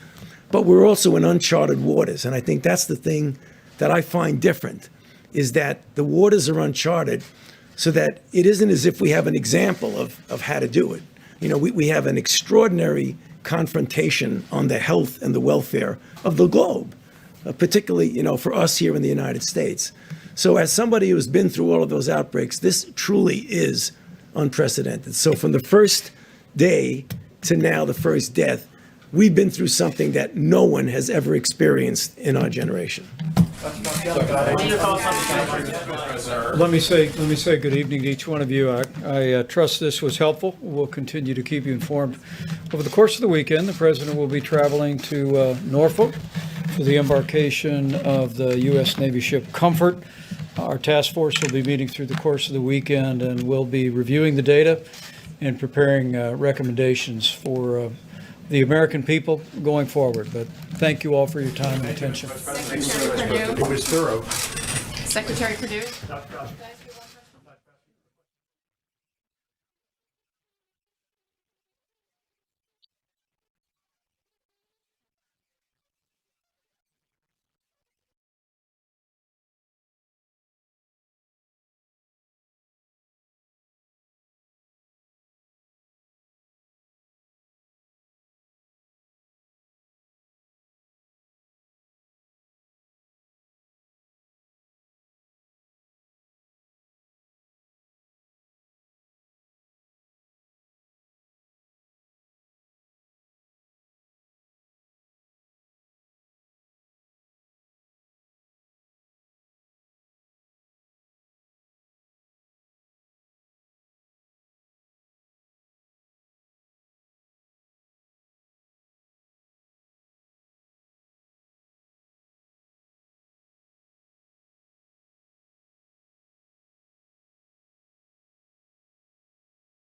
but we're also in uncharted waters. And I think that's the thing that I find different, is that the waters are uncharted so that it isn't as if we have an example of how to do it. You know, we have an extraordinary confrontation on the health and the welfare of the globe, particularly, you know, for us here in the United States. So as somebody who's been through all of those outbreaks, this truly is unprecedented. So from the first day to now, the first death, we've been through something that no one has ever experienced in our generation. Let me say good evening to each one of you. I trust this was helpful. We'll continue to keep you informed. Over the course of the weekend, the President will be traveling to Norfolk for the embarkation of the U.S. Navy ship Comfort. Our task force will be meeting through the course of the weekend, and we'll be reviewing the data and preparing recommendations for the American people going forward. But thank you all for your time and attention. Secretary Perdue. It was thorough. Secretary Perdue.